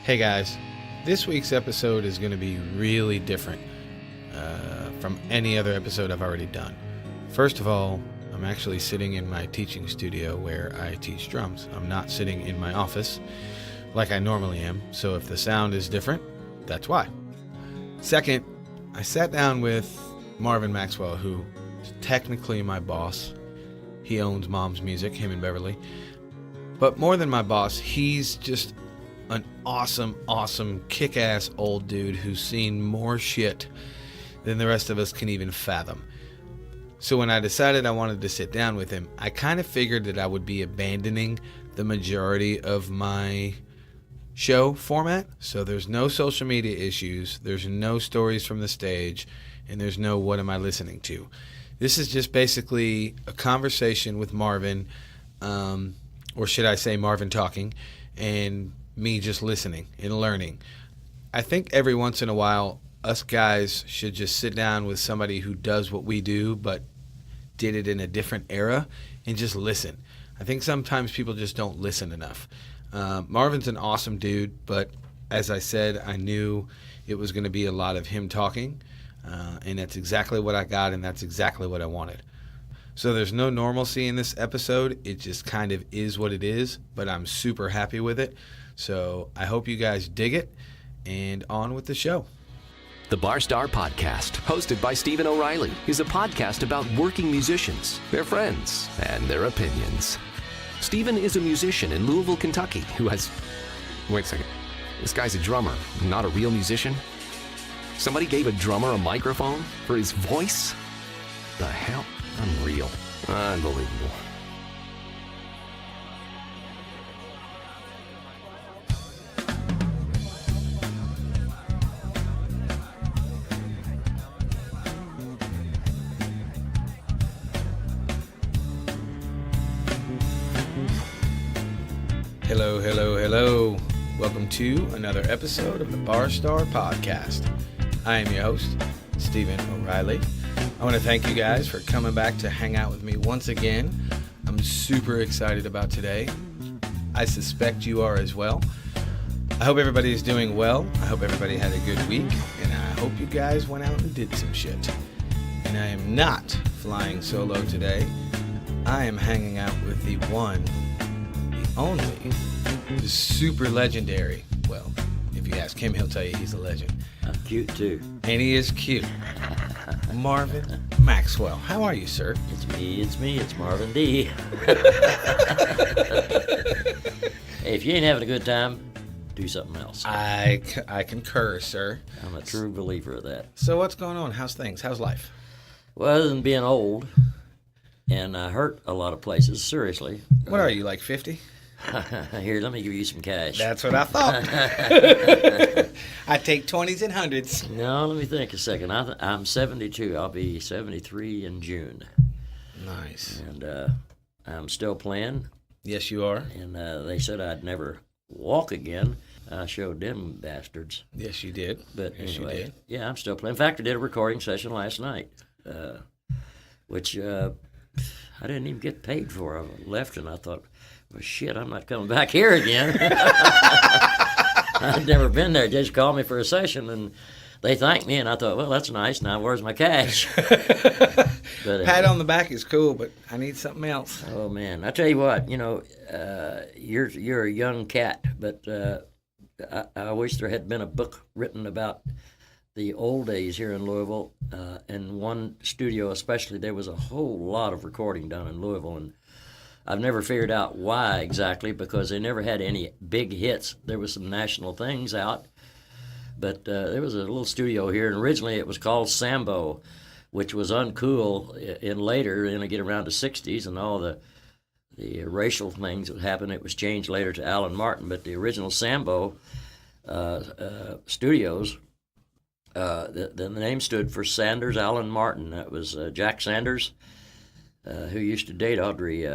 Hey guys, this week's episode is going to be really different from any other episode I've already done. First of all, I'm actually sitting in my teaching studio where I teach drums. I'm not sitting in my office like I normally am, so if the sound is different, that's why. Second, I sat down with Marvin Maxwell, who is technically my boss. He owns Mom's Music, him and Beverly. But more than my boss, he's just an awesome, kick-ass old dude who's seen more shit than the rest of us can even fathom. So when I decided I wanted to sit down with him, I kind of figured that I would be abandoning the majority of my show format. So there's no social media issues, there's no stories from the stage, and there's no what am I listening to. This is just basically a conversation with Marvin, or should I say Marvin talking, and me just listening and learning. I think every once in a while, us guys should just sit down with somebody who does what we do, but did it in a different era, and just listen. I think sometimes people just don't listen enough. Marvin's an awesome dude, but as I said, I knew it was going to be a lot of him talking, and that's exactly what I got, and that's exactly what I wanted. So there's no normalcy in this episode. It just kind of is what it is, but I'm super happy with it. So I hope you guys dig it, and on with the show. The Barstar Podcast, hosted by Stephen O'Reilly, is a podcast about working musicians, their friends, and their opinions. Stephen is a musician in Louisville, Kentucky, who has... Wait a second. This guy's a drummer, not a real musician? Somebody gave a drummer a microphone for his voice? The hell? Unreal. Unbelievable. Hello. Welcome to another episode of the Barstar Podcast. I am your host, Stephen O'Reilly. I want to thank you guys for coming back to hang out with me once again. I'm super excited about today. I suspect you are as well. I hope everybody is doing well. I hope everybody had a good week, and I hope you guys went out and did some shit. And I am not flying solo today. I am hanging out with the one, the only, the super legendary. Well, if you ask him, he'll tell you he's a legend. I'm cute too. And he is cute. Marvin Maxwell. How are you, sir? It's me, it's Marvin D. Hey, if you ain't having a good time, do something else. I concur, sir. I'm a true believer of that. So what's going on? How's things? How's life? Well, other than being old, and I hurt a lot of places, seriously. What are you, like 50? Here, let me give you some cash. That's what I thought. I take 20s and 100s. No, let me think a second. I'm 72. I'll be 73 in June. Nice. And I'm still playing. Yes, you are. And they said I'd never walk again. I showed them bastards. Yes, you did. But yes, anyway, you did. Yeah, I'm still playing. In fact, I did a recording session last night, which I didn't even get paid for. I left and I thought, well, shit, I'm not coming back here again. I'd never been there. They just called me for a session, and they thanked me, and I thought, well, that's nice. Now, where's my cash? But, Pat on the back is cool, but I need something else. Oh, man. I tell you what, you're a young cat, but I wish there had been a book written about the old days here in Louisville. In one studio especially, there was a whole lot of recording done in Louisville, and I've never figured out why exactly, because they never had any big hits. There was some national things out, but there was a little studio here, and originally it was called Sambo, which was uncool in later, and I get around the 60s and all the racial things that happened. It was changed later to Alan Martin, but the original Sambo studios, the name stood for Sanders Alan Martin. That was Jack Sanders, who used to date Audrey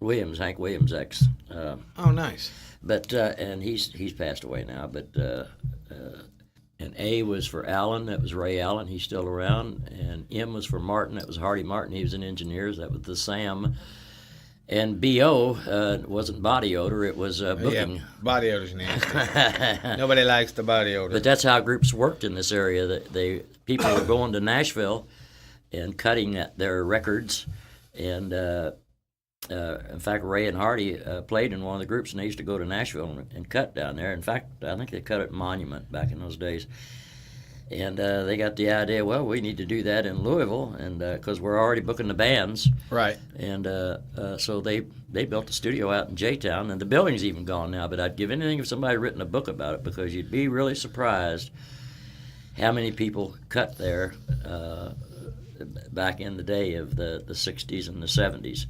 Williams, Hank Williams' ex. Oh, nice. But and he's passed away now. But and A was for Allen. That was Ray Allen. He's still around. And M was for Martin. That was Hardy Martin. He was in engineers. That was the Sam. And BO wasn't body odor; it was booking. Yeah, body odor's nasty. Nobody likes the body odor. But that's how groups worked in this area. People were going to Nashville and cutting their records. And in fact, Ray and Hardy played in one of the groups, and they used to go to Nashville and cut down there. In fact, I think they cut at Monument back in those days. And they got the idea, well, we need to do that in Louisville, and because we're already booking the bands. Right. And so they built a studio out in J-Town, and the building's even gone now, but I'd give anything if somebody had written a book about it, because you'd be really surprised how many people cut there back in the day of the 60s and the 70s.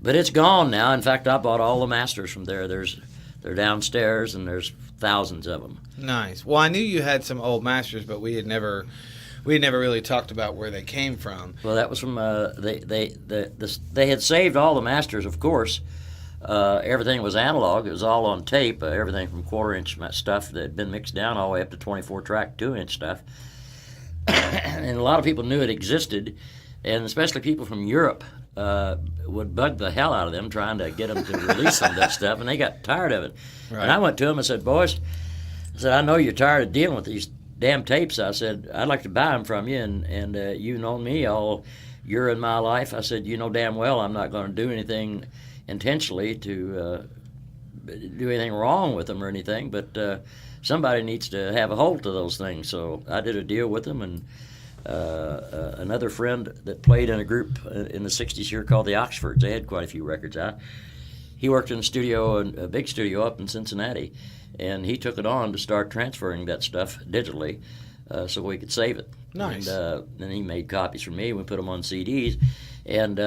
But it's gone now. In fact, I bought all the masters from there. They're downstairs, and there's thousands of them. Nice. Well, I knew you had some old masters, but we had never really talked about where they came from. Well, that was from they had saved all the masters, of course. Everything was analog. It was all on tape. Everything from quarter-inch stuff that had been mixed down all the way up to 24-track 2-inch stuff. And a lot of people knew it existed, and especially people from Europe would bug the hell out of them trying to get them to release some of that stuff, and they got tired of it. Right. And I went to them and said, boys, I know you're tired of dealing with these damn tapes. I said, I'd like to buy them from you, and you know me all you're in my life. I said, you know damn well I'm not going to do anything intentionally to do anything wrong with them or anything, but somebody needs to have a hold of those things. So I did a deal with them, and another friend that played in a group in the 60s here called the Oxfords. They had quite a few records out. He worked in a big studio up in Cincinnati, and he took it on to start transferring that stuff digitally so we could save it. Nice. And then he made copies for me. We put them on CDs. And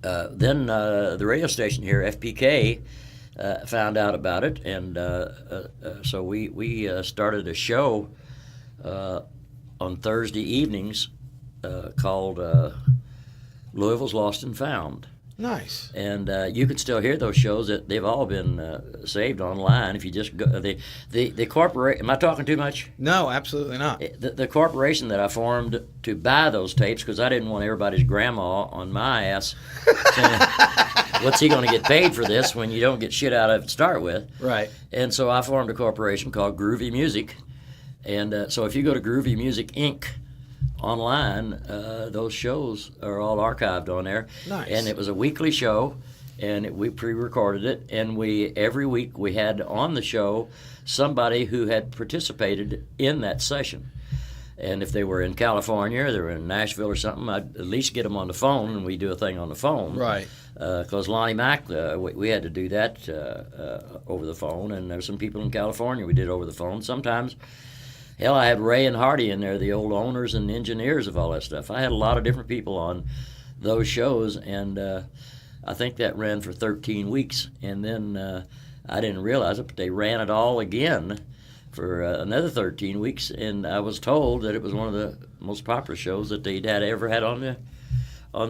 then the radio station here, FPK, found out about it, and so we started a show on Thursday evenings called Louisville's Lost and Found. Nice. And you can still hear those shows. That they've all been saved online. If you just go, the corporation. Am I talking too much? No, absolutely not. The corporation that I formed to buy those tapes, because I didn't want everybody's grandma on my ass saying, what's he going to get paid for this when you don't get shit out of it to start with? Right. And so I formed a corporation called Groovy Music. And so if you go to Groovy Music Inc. online, those shows are all archived on there. Nice. And it was a weekly show, and we pre-recorded it, and every week we had on the show somebody who had participated in that session. And if they were in California or they were in Nashville or something, I'd at least get them on the phone, and we do a thing on the phone. Right. Because Lonnie Mack, we had to do that over the phone, and there's some people in California we did over the phone. Sometimes, hell, I had Ray and Hardy in there, the old owners and engineers of all that stuff. I had a lot of different people on those shows, and I think that ran for 13 weeks. And then I didn't realize it, but they ran it all again for another 13 weeks, and I was told that it was one of the most popular shows that they'd ever had on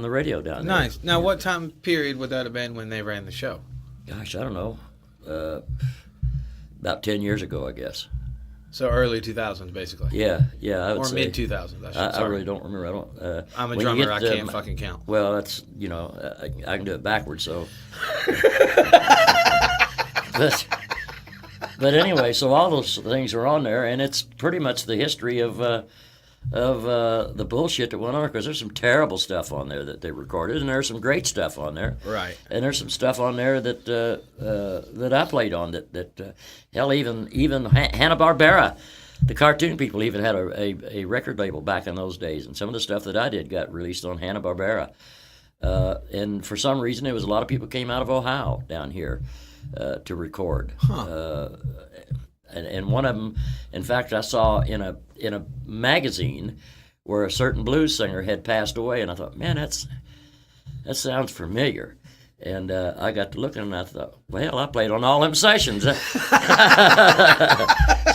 the radio down there. Nice. Now, what time period would that have been when they ran the show? Gosh, I don't know. About 10 years ago, I guess. So early 2000s, basically. Yeah, I would or say. mid 2000s. I really don't remember. I don't. I'm a drummer. I can't fucking count. Well, that's I can do it backwards. So. but anyway, so all those things are on there, and it's pretty much the history of the bullshit that went on, because there's some terrible stuff on there that they recorded, and there's some great stuff on there. Right. And there's some stuff on there that I played on that hell, even Hanna-Barbera, the cartoon people, even had a record label back in those days, and some of the stuff that I did got released on Hanna-Barbera. And for some reason, there was a lot of people came out of Ohio down here to record. Huh. And one of them, in fact, I saw in a magazine where a certain blues singer had passed away, and I thought, man, that sounds familiar. And I got to looking, and I thought, well, I played on all them sessions.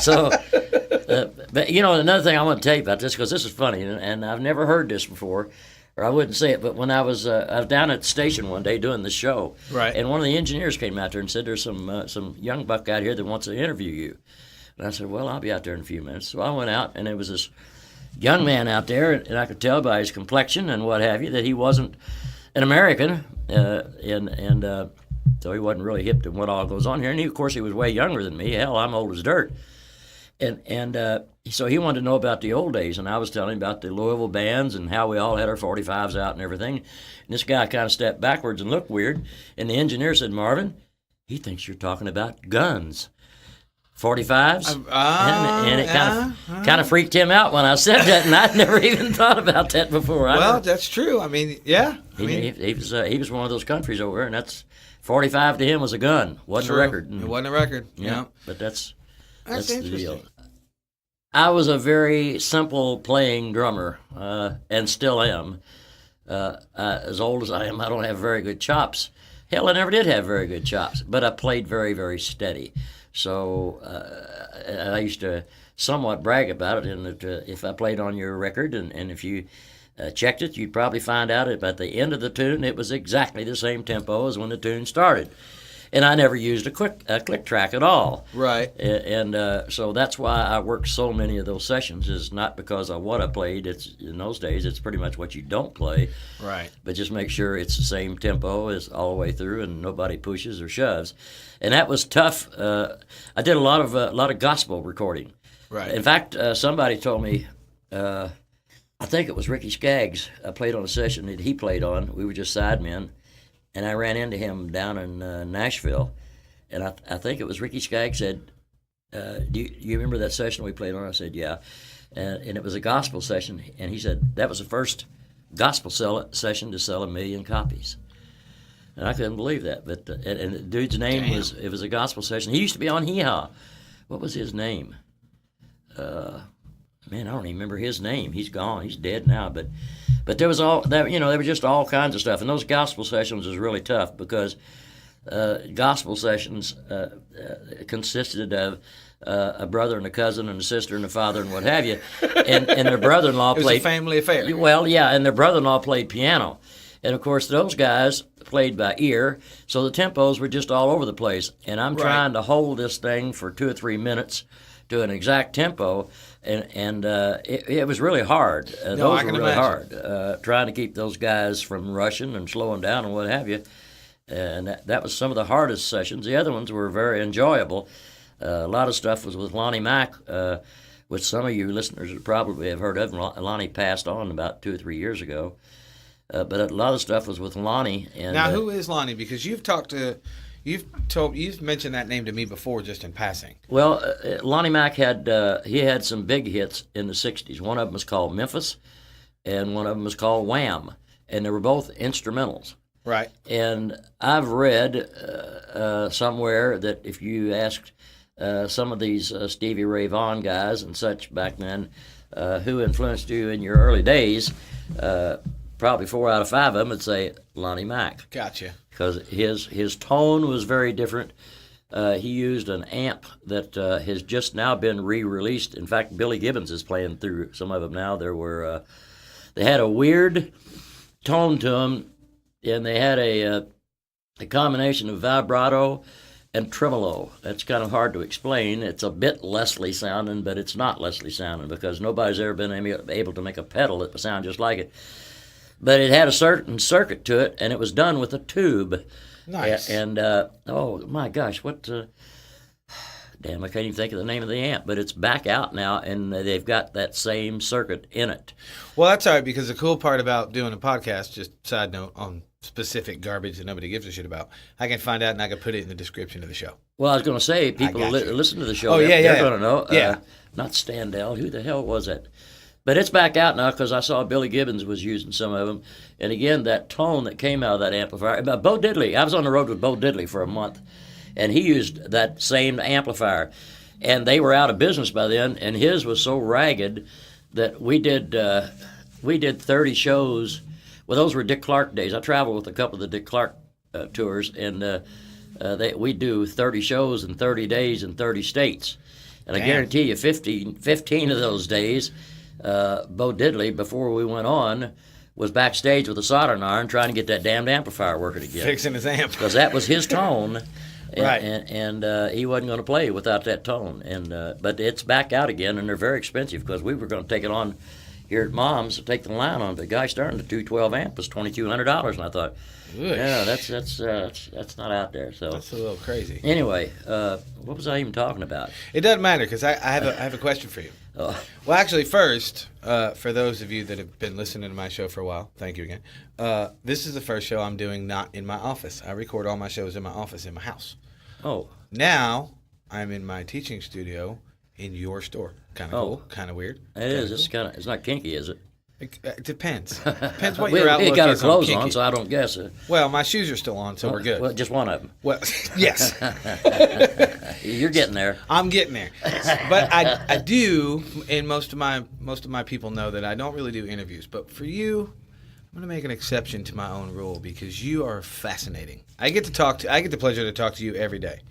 So, but another thing I want to tell you about this, because this is funny, and I've never heard this before, or I wouldn't say it, but when I was down at the station one day doing the show, right, and one of the engineers came out there and said, there's some young buck out here that wants to interview you. And I said, well, I'll be out there in a few minutes. So I went out, and there was this young man out there, and I could tell by his complexion and what have you that he wasn't an American, and so he wasn't really hip to what all goes on here. And of course, he was way younger than me. Hell, I'm old as dirt. And so he wanted to know about the old days, and I was telling him about the Louisville bands and how we all had our 45s out and everything. And this guy kind of stepped backwards and looked weird, and the engineer said, "Marvin, he thinks you're talking about guns." 45s, and it kind of freaked him out when I said that, and I'd never even thought about that before. Well, that's true. I mean, yeah. He was one of those countries over there, and that's 45 to him was a gun, wasn't a record. It wasn't a record. Yeah, but that's the interesting. deal. I was a very simple playing drummer, and still am. As old as I am, I don't have very good chops. Hell, I never did have very good chops, but I played very, very steady. So I used to somewhat brag about it, in that if I played on your record and if you checked it, you'd probably find out at the end of the tune it was exactly the same tempo as when the tune started. And I never used a click track at all. Right. And so that's why I worked so many of those sessions, is not because of what I played. It's in those days, it's pretty much what you don't play. Right. But just make sure it's the same tempo as all the way through, and nobody pushes or shoves. And that was tough. I did a lot of gospel recording. Right. In fact, somebody told me, I think it was Ricky Skaggs. I played on a session that he played on. We were just sidemen. And I ran into him down in Nashville, and I think it was Ricky Skaggs said, do you remember that session we played on? I said, yeah. And it was a gospel session, and he said, that was the first gospel session to sell 1 million copies. And I couldn't believe that. But and the dude's name was a gospel session. He used to be on Hee Haw. What was his name? Man, I don't even remember his name. He's gone. He's dead now. But there was there were just all kinds of stuff. And those gospel sessions was really tough, because gospel sessions consisted of a brother and a cousin and a sister and a father and what have you. And their brother-in-law played. It was a family affair. Well, yeah, and their brother-in-law played piano. And, of course, those guys played by ear, so the tempos were just all over the place. And I'm trying to hold this thing for 2 or 3 minutes to an exact tempo, and it was really hard. Those were really hard, trying to keep those guys from rushing and slowing down and what have you. And that was some of the hardest sessions. The other ones were very enjoyable. A lot of stuff was with Lonnie Mack, which some of you listeners would probably have heard of. Lonnie passed on about 2 or 3 years ago. But a lot of stuff was with Lonnie. And now, who is Lonnie? Because you've mentioned that name to me before, just in passing. Well, Lonnie Mack had some big hits in the '60s. One of them was called Memphis, and one of them was called Wham, and they were both instrumentals. Right. And I've read somewhere that if you asked some of these Stevie Ray Vaughan guys and such back then, who influenced you in your early days, probably 4 out of 5 of them would say Lonnie Mack. Gotcha. Because his tone was very different. He used an amp that has just now been re-released. In fact, Billy Gibbons is playing through some of them now. They had a weird tone to them, and they had a combination of vibrato and tremolo. That's kind of hard to explain. It's a bit Leslie sounding, but it's not Leslie sounding, because nobody's ever been able to make a pedal that would sound just like it. But it had a certain circuit to it, and it was done with a tube. Nice. And, oh, my gosh, damn, I can't even think of the name of the amp, but it's back out now, and they've got that same circuit in it. Well, that's all right, because the cool part about doing a podcast, just side note on specific garbage that nobody gives a shit about, I can find out and I can put it in the description of the show. Well, I was going to say, people who listen to the show, they're going to know. Yeah. Not Standell. Who the hell was that? But it's back out now, because I saw Billy Gibbons was using some of them. And again, that tone that came out of that amplifier. Bo Diddley, I was on the road with Bo Diddley for a month, and he used that same amplifier. And they were out of business by then, and his was so ragged that we did 30 shows. Well, those were Dick Clark days. I traveled with a couple of the Dick Clark tours, and we do 30 shows in 30 days in 30 states. And I guarantee you 15 of those days, Bo Diddley, before we went on, was backstage with a soldering iron trying to get that damned amplifier working again. Fixing his amp. Because that was his tone. Right. And he wasn't going to play without that tone. But it's back out again, and they're very expensive, because we were going to take it on here at Mom's to take the line on. But gosh darn, the 212 amp was $2,200, and I thought, yeah, that's not out there. So that's a little crazy. Anyway, what was I even talking about? It doesn't matter because I have a question for you. Oh. Well, actually, first, for those of you that have been listening to my show for a while, thank you again. This is the first show I'm doing not in my office. I record all my shows in my office in my house. Oh. Now I'm in my teaching studio in your store. Kind of cool. Kind of weird. It is. Cool. It's not kinky, is it? It depends. Depends what your outlook is. We got our clothes on, on, so I don't guess. Well, my shoes are still on, so we're good. Well, just one of them. Well, yes. You're getting there. I'm getting there. But I do, and most of my people know that I don't really do interviews. But for you, I'm going to make an exception to my own rule because you are fascinating. I get the pleasure to talk to you every day.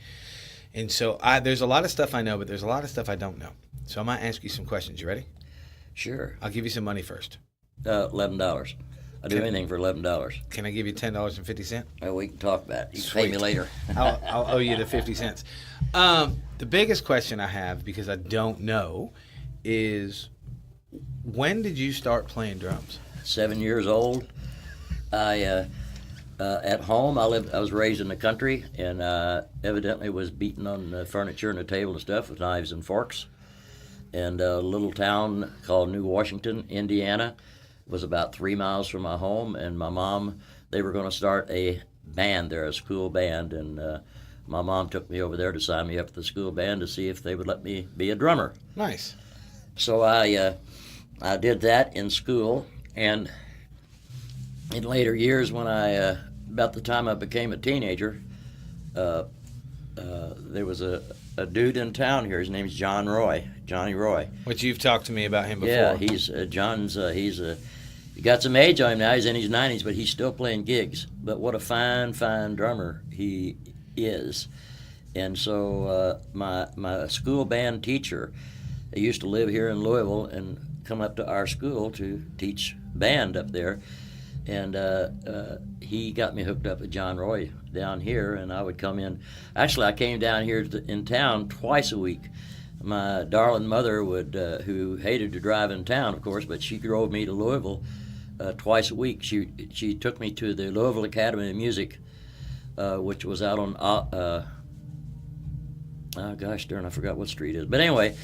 And so there's a lot of stuff I know, but there's a lot of stuff I don't know. So I'm going to ask you some questions. You ready? Sure. I'll give you some money first. $11. I'll do anything for $11. Can I give you $10.50? We can talk about it. You can pay me later. I'll owe you the 50 cents. The biggest question I have, because I don't know, is when did you start playing drums? 7 years old. At home, I was raised in the country, and evidently was beating on the furniture and the table and stuff with knives and forks. And a little town called New Washington, Indiana, was about 3 miles from my home. And my mom, they were going to start a band there, a school band. And my mom took me over there to sign me up for the school band to see if they would let me be a drummer. Nice. So I did that in school. And in later years, when about the time I became a teenager, there was a dude in town here. His name's Johnny Roy. Which you've talked to me about him before. Yeah, he's he got some age on him now. He's in his 90s, but he's still playing gigs. But what a fine drummer he is. And so my school band teacher, he used to live here in Louisville and come up to our school to teach band up there. And he got me hooked up with John Roy down here, and I would come in. Actually, I came down here in town twice a week. My darling mother would, who hated to drive in town, of course, but she drove me to Louisville twice a week. She took me to the Louisville Academy of Music, which was out on, oh gosh darn, I forgot what street it is. But anyway,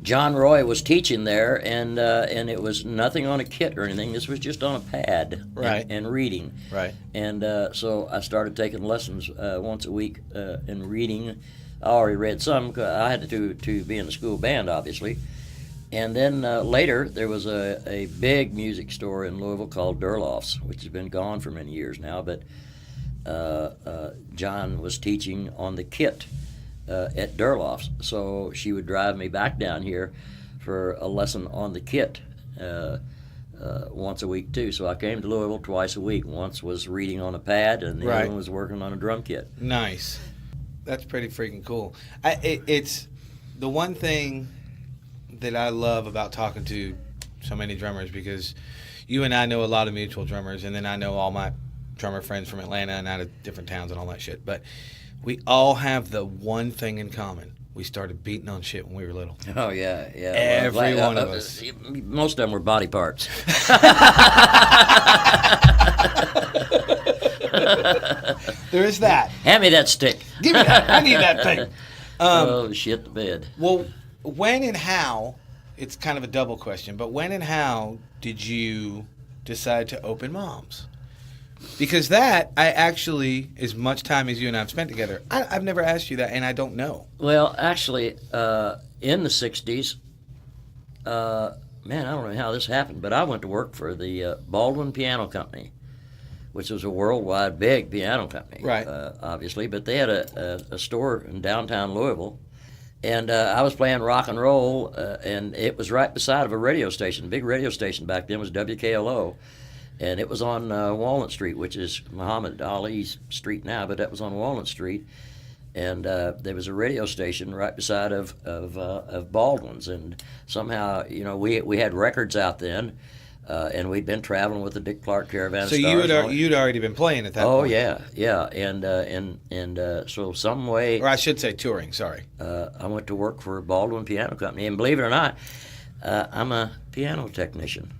John Roy was teaching there, and it was nothing on a kit or anything. This was just on a pad, right, and reading. Right. And so I started taking lessons once a week in reading. I already read some. I had to be in the school band, obviously. And then later, there was a big music store in Louisville called Durloff's, which has been gone for many years now. But John was teaching on the kit at Durloff's, so she would drive me back down here for a lesson on the kit once a week too. So I came to Louisville twice a week. Once was reading on a pad, and the other one was working on a drum kit. Nice. That's pretty freaking cool. It's the one thing that I love about talking to so many drummers, because you and I know a lot of mutual drummers, and then I know all my drummer friends from Atlanta and out of different towns and all that shit. But we all have the one thing in common. We started beating on shit when we were little. Oh, yeah. Every one of us. Most of them were body parts. There is that. Hand me that stick. Give me that. I need that thing. Shit the bed. Well, when and how, it's kind of a double question, but when and how did you decide to open Mom's? Because that, I actually, as much time as you and I have spent together, I've never asked you that, and I don't know. Well, actually, in the 60s, man, I don't know how this happened, but I went to work for the Baldwin Piano Company, which was a worldwide big piano company, right? Obviously, but they had a store in downtown Louisville, and I was playing rock and roll, and it was right beside of a radio station. Big radio station back then was WKLO. And it was on Walnut Street, which is Muhammad Ali's street now, but that was on Walnut Street. And there was a radio station right beside of Baldwin's. And somehow, we had records out then, and we'd been traveling with the Dick Clark Caravan. So you'd already been playing at that point. Oh yeah, and so some way, or I should say touring. Sorry. I went to work for Baldwin Piano Company, and believe it or not, I'm a piano technician.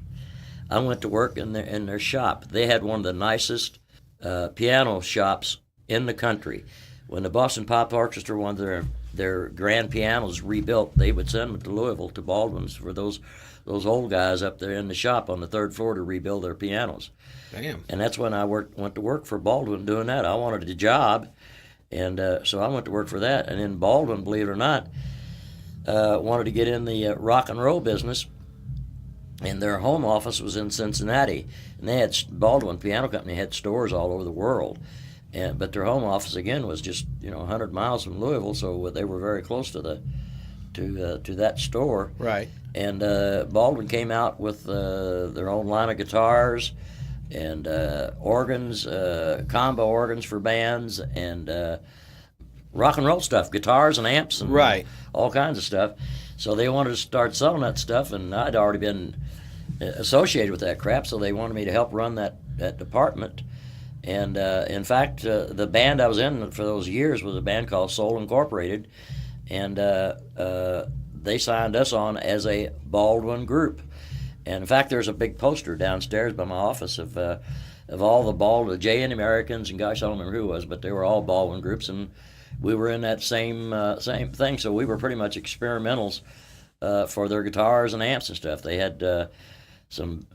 I went to work in their shop. They had one of the nicest piano shops in the country. When the Boston Pop Orchestra wanted their grand pianos rebuilt, they would send them to Louisville, to Baldwin's, for those old guys up there in the shop on the third floor to rebuild their pianos. Damn. And that's when I went to work for Baldwin doing that. I wanted a job, and so I went to work for that. And then Baldwin, believe it or not, wanted to get in the rock and roll business, and their home office was in Cincinnati. And they had, Baldwin Piano Company had stores all over the world. But their home office, again, was just 100 miles from Louisville, so they were very close to that store. Right. And Baldwin came out with their own line of guitars and organs, combo organs for bands, and rock and roll stuff, guitars and amps and all kinds of stuff. So they wanted to start selling that stuff, and I'd already been associated with that crap, so they wanted me to help run that department. And in fact, the band I was in for those years was a band called Soul Incorporated, and they signed us on as a Baldwin group. And in fact, there's a big poster downstairs by my office of all the J.N. Americans, and gosh, I don't remember who it was, but they were all Baldwin groups, and we were in that same thing. So we were pretty much experimentals for their guitars and amps and stuff. They had some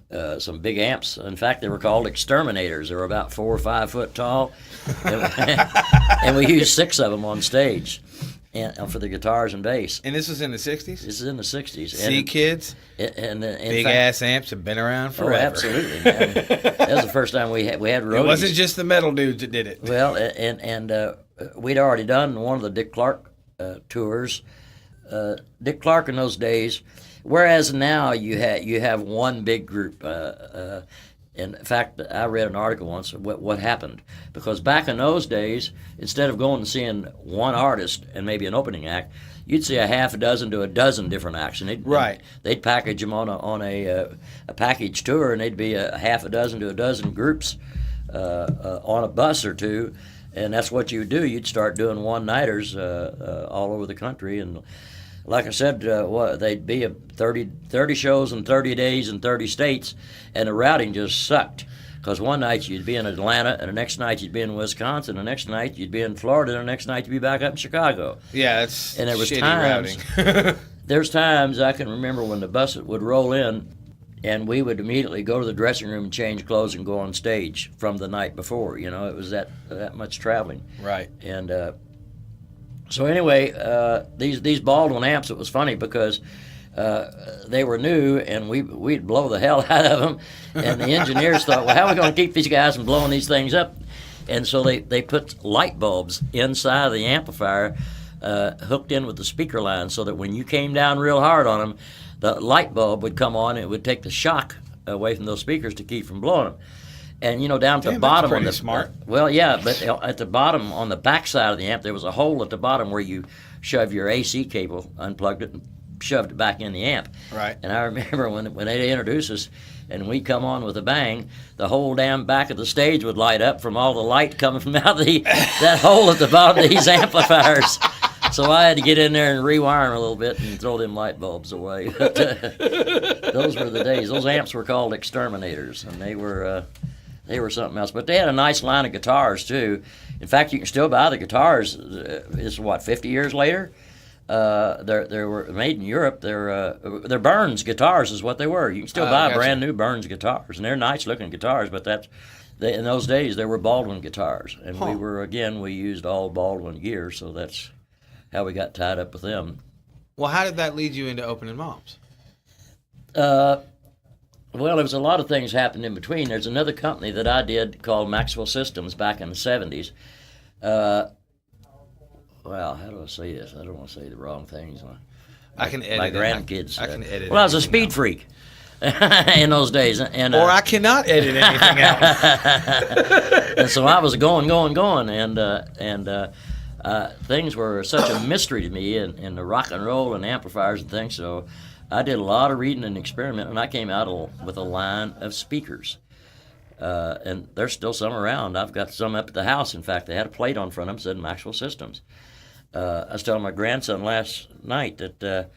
big amps. In fact, they were called exterminators. They were about 4 or 5 foot tall, and we used 6 of them on stage, and for the guitars and bass. And this was in the 60s? This is in the 60s. See, kids? And big ass amps have been around forever. Oh, absolutely, man. That was the first time we had roadies. It wasn't just the metal dudes that did it. Well, and we'd already done one of the Dick Clark tours. Dick Clark in those days, whereas now you have one big group. In fact, I read an article once of what happened, because back in those days, instead of going and seeing one artist and maybe an opening act, you'd see a half a dozen to a dozen different acts. And they'd package them on a package tour, and they'd be a half a dozen to a dozen groups on a bus or two, and that's what you would do. You'd start doing one-nighters all over the country, and like I said, they'd be 30 shows in 30 days in 30 states, and the routing just sucked. Because one night you'd be in Atlanta, and the next night you'd be in Wisconsin, the next night you'd be in Florida, and the next night you'd be back up in Chicago. Yeah, that's and there was shitty times, routing. There's times I can remember when the bus would roll in, and we would immediately go to the dressing room and change clothes and go on stage from the night before. It was that much traveling. Right. And so anyway, these Baldwin amps, it was funny because they were new, and we'd blow the hell out of them, and the engineers thought, well, how are we going to keep these guys from blowing these things up? And so they put light bulbs inside of the amplifier, hooked in with the speaker line, so that when you came down real hard on them, the light bulb would come on, and it would take the shock away from those speakers to keep from blowing them. And down at the bottom, that's pretty smart. Well, yeah, but at the bottom, on the back side of the amp, there was a hole at the bottom where you shove your AC cable, unplugged it, and shoved it back in the amp. Right. And I remember when they introduced us, and we come on with a bang, the whole damn back of the stage would light up from all the light coming from out that hole at the bottom of these amplifiers. So I had to get in there and rewire them a little bit and throw them light bulbs away. But, those were the days. Those amps were called exterminators, and they were something else. But they had a nice line of guitars, too. In fact, you can still buy the guitars. It's 50 years later? They were made in Europe. They're Burns guitars is what they were. You can still buy brand new Burns guitars, and they're nice-looking guitars, but in those days, they were Baldwin guitars. And we used all Baldwin gear, so that's how we got tied up with them. Well, how did that lead you into opening moms? Well, there was a lot of things happened in between. There's another company that I did called Maxwell Systems back in the 70s. Well, how do I say this? I don't want to say the wrong things. I can edit my grandkids. I can edit. Well, I was a speed freak in those days, and or I cannot edit anything out. And so I was going, and things were such a mystery to me, in the rock and roll and amplifiers and things. So I did a lot of reading and experiment, and I came out with a line of speakers. And there's still some around. I've got some up at the house. In fact, they had a plate on front of them that said Maxwell Systems. I was telling my grandson last night that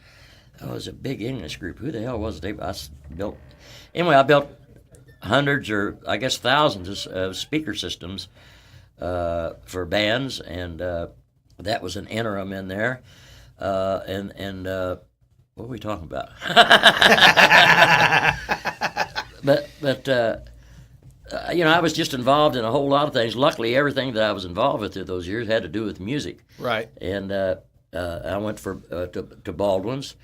it was a big English group. Who the hell was it? I built hundreds or I guess thousands of speaker systems for bands, and that was an interim in there. What were we talking about? but I was just involved in a whole lot of things. Luckily, everything that I was involved with through those years had to do with music. Right. And I went to Baldwin's,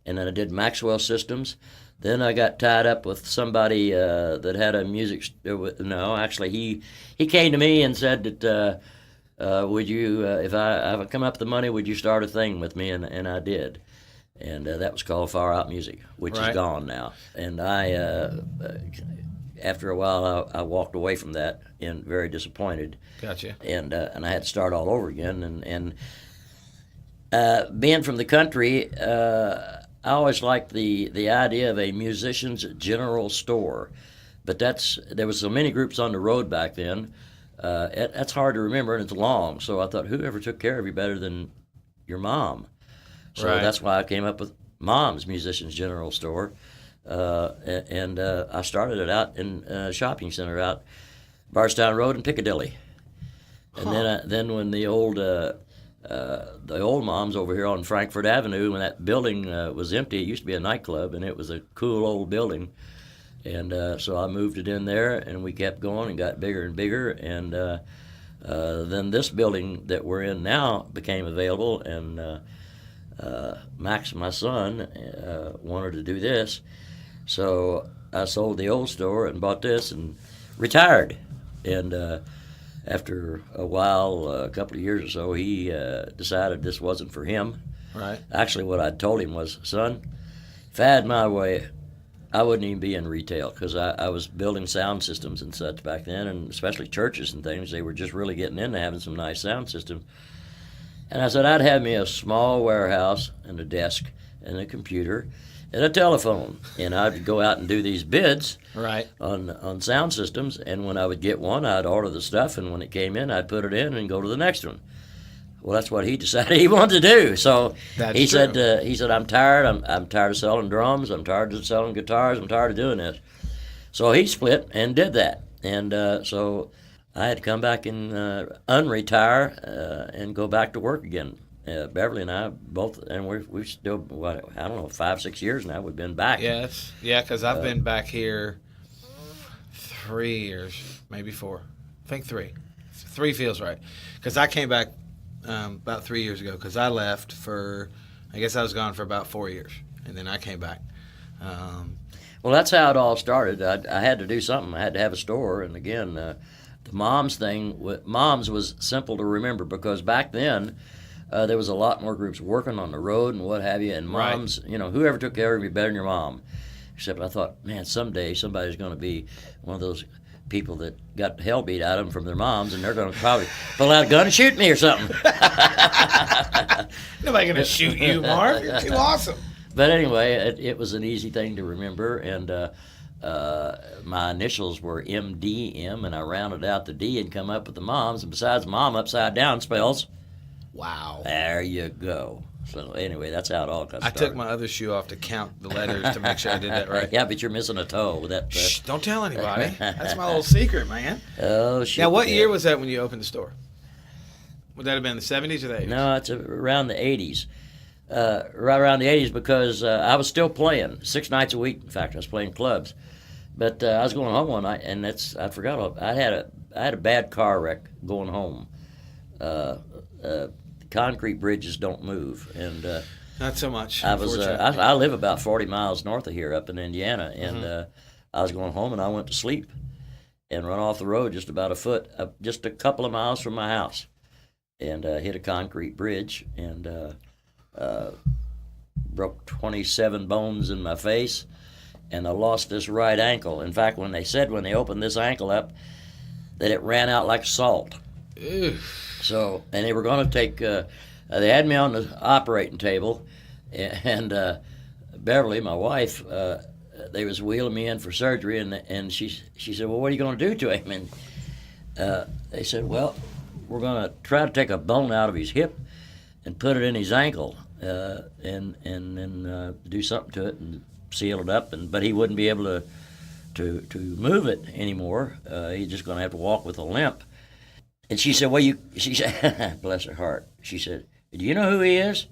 and then I did Maxwell Systems. Then I got tied up with somebody that had a music. No, actually, he came to me and said that would you, if I come up with the money, would you start a thing with me? And I did. And that was called Far Out Music, which is gone now. And I, after a while, I walked away from that and very disappointed. Gotcha. And I had to start all over again. And being from the country, I always liked the idea of a musician's general store. But there was so many groups on the road back then. That's hard to remember, and it's long. So I thought, whoever took care of you better than your mom? So that's why I came up with Mom's Musician's General Store. And I started it out in a shopping center out Bardstown Road in Piccadilly. And then when the old Moms over here on Frankfurt Avenue, when that building was empty, it used to be a nightclub, and it was a cool old building. And so I moved it in there, and we kept going and got bigger and bigger. And then this building that we're in now became available, and Max, my son, wanted to do this. So I sold the old store and bought this and retired. And after a while, a couple of years or so, he decided this wasn't for him. Right. Actually, what I told him was, son, if I had my way, I wouldn't even be in retail, because I was building sound systems and such back then, and especially churches and things. They were just really getting into having some nice sound systems. And I said, I'd have me a small warehouse and a desk and a computer and a telephone. And I'd go out and do these bids on sound systems. And when I would get one, I'd order the stuff. And when it came in, I'd put it in and go to the next one. Well, that's what he decided he wanted to do. So he said, I'm tired. I'm tired of selling drums. I'm tired of selling guitars. I'm tired of doing this. So he split and did that. And so I had to come back and unretire and go back to work again. Beverly and I both, and we've still, I don't know, 5-6 years now we've been back. Yes, yeah, because I've been back here 3 years, maybe 4. I think 3. 3 feels right. Because I came back about 3 years ago, because I left for, I guess I was gone for about 4 years, and then I came back. Well, that's how it all started. I had to do something. I had to have a store, and again, the Moms thing, Moms was simple to remember, because back then there was a lot more groups working on the road and what have you, and Moms, whoever took care of you better than your mom. Except I thought, man, someday somebody's going to be one of those people that got the hell beat out of them from their moms, and they're going to probably pull out a gun and shoot me or something. Nobody's going to shoot you, Marv. You're too awesome. But anyway, it was an easy thing to remember, and my initials were MDM, and I rounded out the D and come up with the Moms, and besides Mom upside down spells. Wow. There you go. So anyway, that's how it all got started. I took my other shoe off to count the letters to make sure I did that right. Yeah, but you're missing a toe with that. Shh, don't tell anybody. That's my little secret, man. Oh, shit. Now, what year was that when you opened the store? Would that have been the 70s or the 80s? No, it's around the 80s. Right around the 80s, because I was still playing 6 nights a week. In fact, I was playing clubs. But I was going home one night, and I forgot. I had a bad car wreck going home. Concrete bridges don't move, and not so much. I live about 40 miles north of here, up in Indiana, and I was going home, and I went to sleep and run off the road just about a foot, just a couple of miles from my house, and hit a concrete bridge, and broke 27 bones in my face, and I lost this right ankle. In fact, when they opened this ankle up, that it ran out like salt. Ew. So, and they were going to take, they had me on the operating table, and Beverly, my wife, they was wheeling me in for surgery, and she said, well, what are you going to do to him? And they said, well, we're going to try to take a bone out of his hip and put it in his ankle. and then do something to it and seal it up. But he wouldn't be able to move it anymore. He's just going to have to walk with a limp. And she said, well, she said, bless her heart, she said, do you know who he is?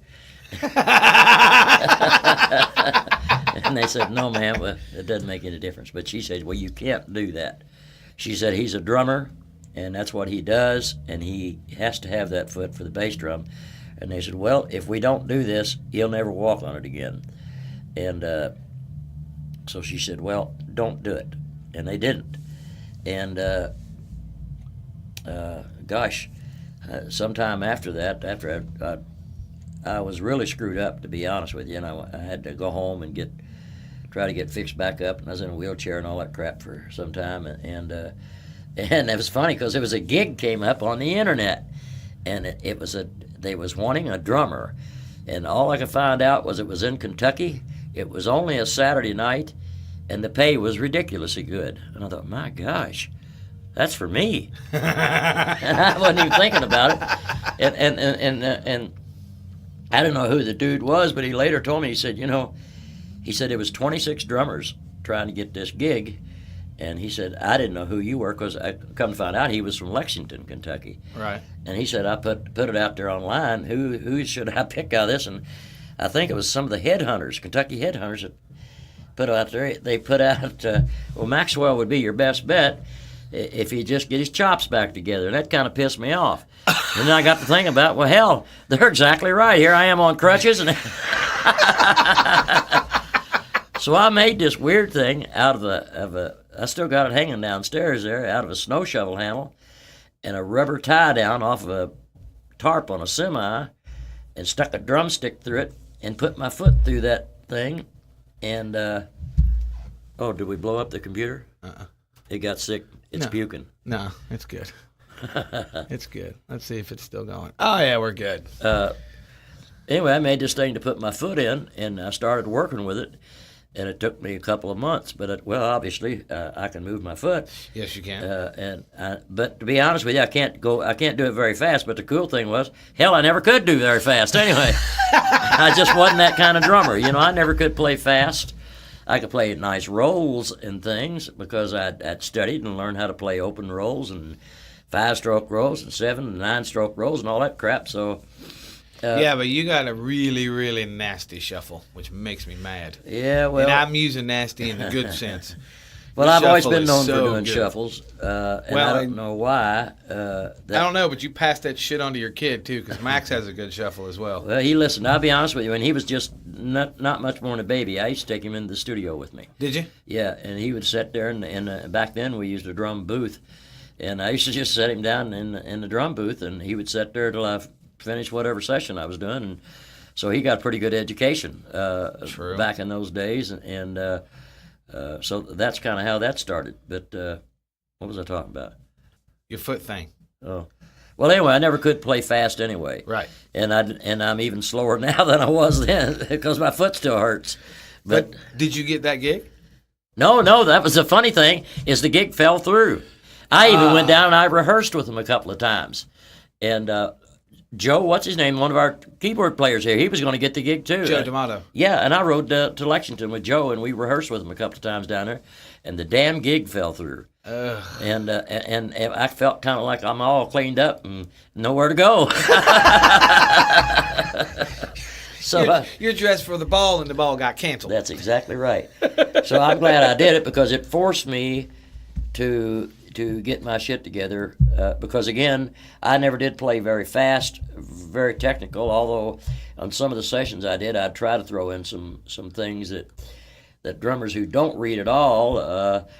And they said, no, ma'am, well, it doesn't make any difference. But she said, well, you can't do that. She said, he's a drummer, and that's what he does, and he has to have that foot for the bass drum. And they said, well, if we don't do this, he'll never walk on it again. And so she said, well, don't do it. And they didn't. And sometime after that, after I was really screwed up, to be honest with you, and I had to go home and try to get fixed back up, and I was in a wheelchair and all that crap for some time, and it was funny because there was a gig came up on the internet, and they was wanting a drummer, and all I could find out was it was in Kentucky. It was only a Saturday night, and the pay was ridiculously good, and I thought, my gosh, that's for me. And I wasn't even thinking about it, and I didn't know who the dude was, but he later told me, he said there was 26 drummers trying to get this gig, and he said, I didn't know who you were, because I come to find out he was from Lexington, Kentucky. Right. And he said, I put it out there online, who should I pick out of this? And I think it was some of the headhunters, Kentucky headhunters, that put out there. They put out, well, Maxwell would be your best bet if he just get his chops back together. And that kind of pissed me off. And then I got to thinking about, well, hell, they're exactly right. Here I am on crutches. And so I made this weird thing out of I still got it hanging downstairs there, out of a snow shovel handle and a rubber tie down off of a tarp on a semi, and stuck a drumstick through it and put my foot through that thing. And, oh, did we blow up the computer? It got sick. It's puking. No, it's good. It's good. Let's see if it's still going. Oh, yeah, we're good. Anyway, I made this thing to put my foot in, and I started working with it, and it took me a couple of months. But, obviously, I can move my foot. Yes, you can. But to be honest with you, I can't do it very fast. But the cool thing was, hell, I never could do very fast anyway. I just wasn't that kind of drummer. I never could play fast. I could play nice rolls and things because I'd studied and learned how to play open rolls and 5-stroke rolls and 7- and 9-stroke rolls and all that crap. So yeah, but you got a really, really nasty shuffle, which makes me mad. Yeah, well, and I'm using nasty in the good sense. Well, I've always been known for doing shuffles, and well, I don't know why. I don't know, but you passed that shit on to your kid, too, because Max has a good shuffle as well. Well, he listened. I'll be honest with you, when he was just not much more than a baby, I used to take him into the studio with me. Did you? Yeah, and he would sit there, and back then we used a drum booth, and I used to just set him down in the drum booth, and he would sit there till I finished whatever session I was doing, and so he got a pretty good education back in those days, and so that's kind of how that started. But what was I talking about? Your foot thing. Oh, well, anyway, I never could play fast anyway. Right. And I'm even slower now than I was then because my foot still hurts. But did you get that gig? No, that was the funny thing is the gig fell through. I even went down and I rehearsed with him a couple of times. And Joe, what's his name, one of our keyboard players here, he was going to get the gig too. Joe D'Amato. Yeah, and I rode to Lexington with Joe, and we rehearsed with him a couple of times down there, and the damn gig fell through. And I felt kind of like I'm all cleaned up and nowhere to go. So you're dressed for the ball, and the ball got canceled. That's exactly right. So I'm glad I did it because it forced me to get my shit together because, again, I never did play very fast, very technical, although on some of the sessions I did, I'd try to throw in some things that drummers who don't read at all,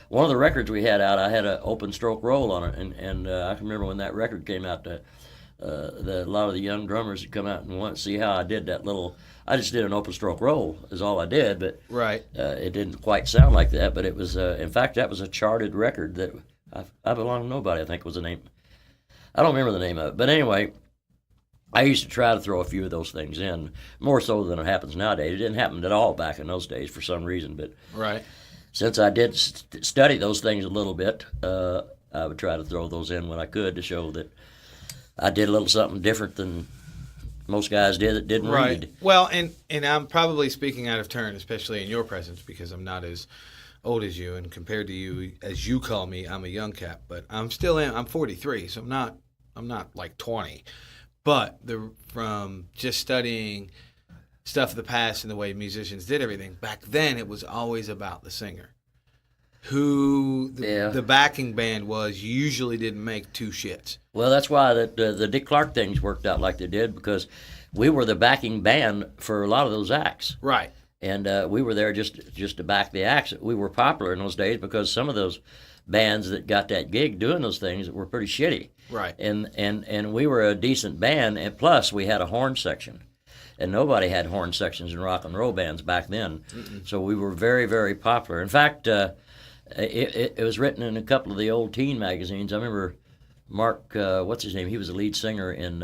one of the records we had out, I had an open stroke roll on it, and I can remember when that record came out, a lot of the young drummers would come out and want to see how I did that little, I just did an open stroke roll is all I did, but right. It didn't quite sound like that, but it was, in fact, that was a charted record that I Belong to Nobody, I think was the name. I don't remember the name of it. But anyway, I used to try to throw a few of those things in, more so than it happens nowadays. It didn't happen at all back in those days for some reason. But right. Since I did study those things a little bit, I would try to throw those in when I could to show that I did a little something different than most guys did that didn't Right. read. Well, and I'm probably speaking out of turn, especially in your presence, because I'm not as old as you, and compared to you, as you call me, I'm a young cat. But I'm 43, so I'm not like 20. But from just studying stuff of the past and the way musicians did everything back then, it was always about the singer. Who the backing band was usually didn't make two shits. Well, that's why the Dick Clark things worked out like they did, because we were the backing band for a lot of those acts. Right. And we were there just to back the acts. We were popular in those days because some of those bands that got that gig doing those things were pretty shitty. Right. And we were a decent band, and plus we had a horn section. And nobody had horn sections in rock and roll bands back then. Mm-mm. So we were very, very popular. In fact, it was written in a couple of the old teen magazines. I remember Mark, what's his name? He was the lead singer in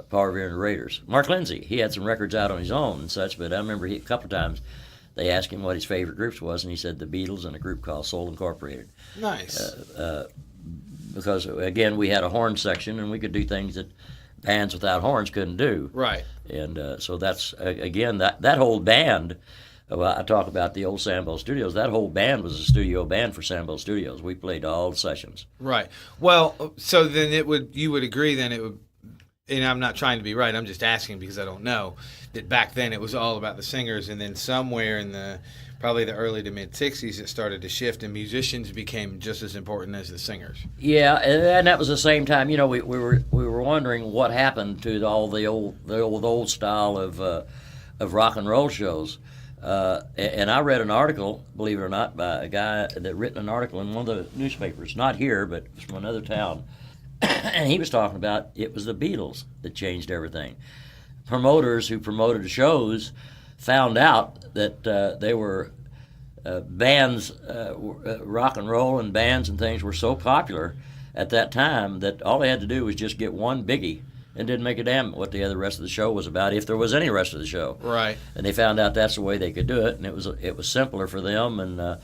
Power of the Raiders. Mark Lindsay. He had some records out on his own and such, but I remember a couple of times they asked him what his favorite groups was, and he said the Beatles and a group called Soul Incorporated. Nice. Because, again, we had a horn section, and we could do things that bands without horns couldn't do. Right. And so that's, again, that whole band. Well, I talk about the old Sambo Studios. That whole band was a studio band for Sambo Studios. We played all the sessions. Right. Well, so then you would agree then it would, and I'm not trying to be right, I'm just asking because I don't know, that back then it was all about the singers, and then somewhere in probably the early to mid 60s it started to shift and musicians became just as important as the singers. Yeah, and that was the same time, we were wondering what happened to all the old style of rock and roll shows. And I read an article, believe it or not, by a guy that written an article in one of the newspapers, not here, but from another town. And he was talking about it was the Beatles that changed everything. Promoters who promoted shows found out that they were bands, rock and roll and bands and things were so popular at that time that all they had to do was just get one biggie and didn't make a damn what the other rest of the show was about, if there was any rest of the show. Right. And they found out that's the way they could do it, and it was simpler for them and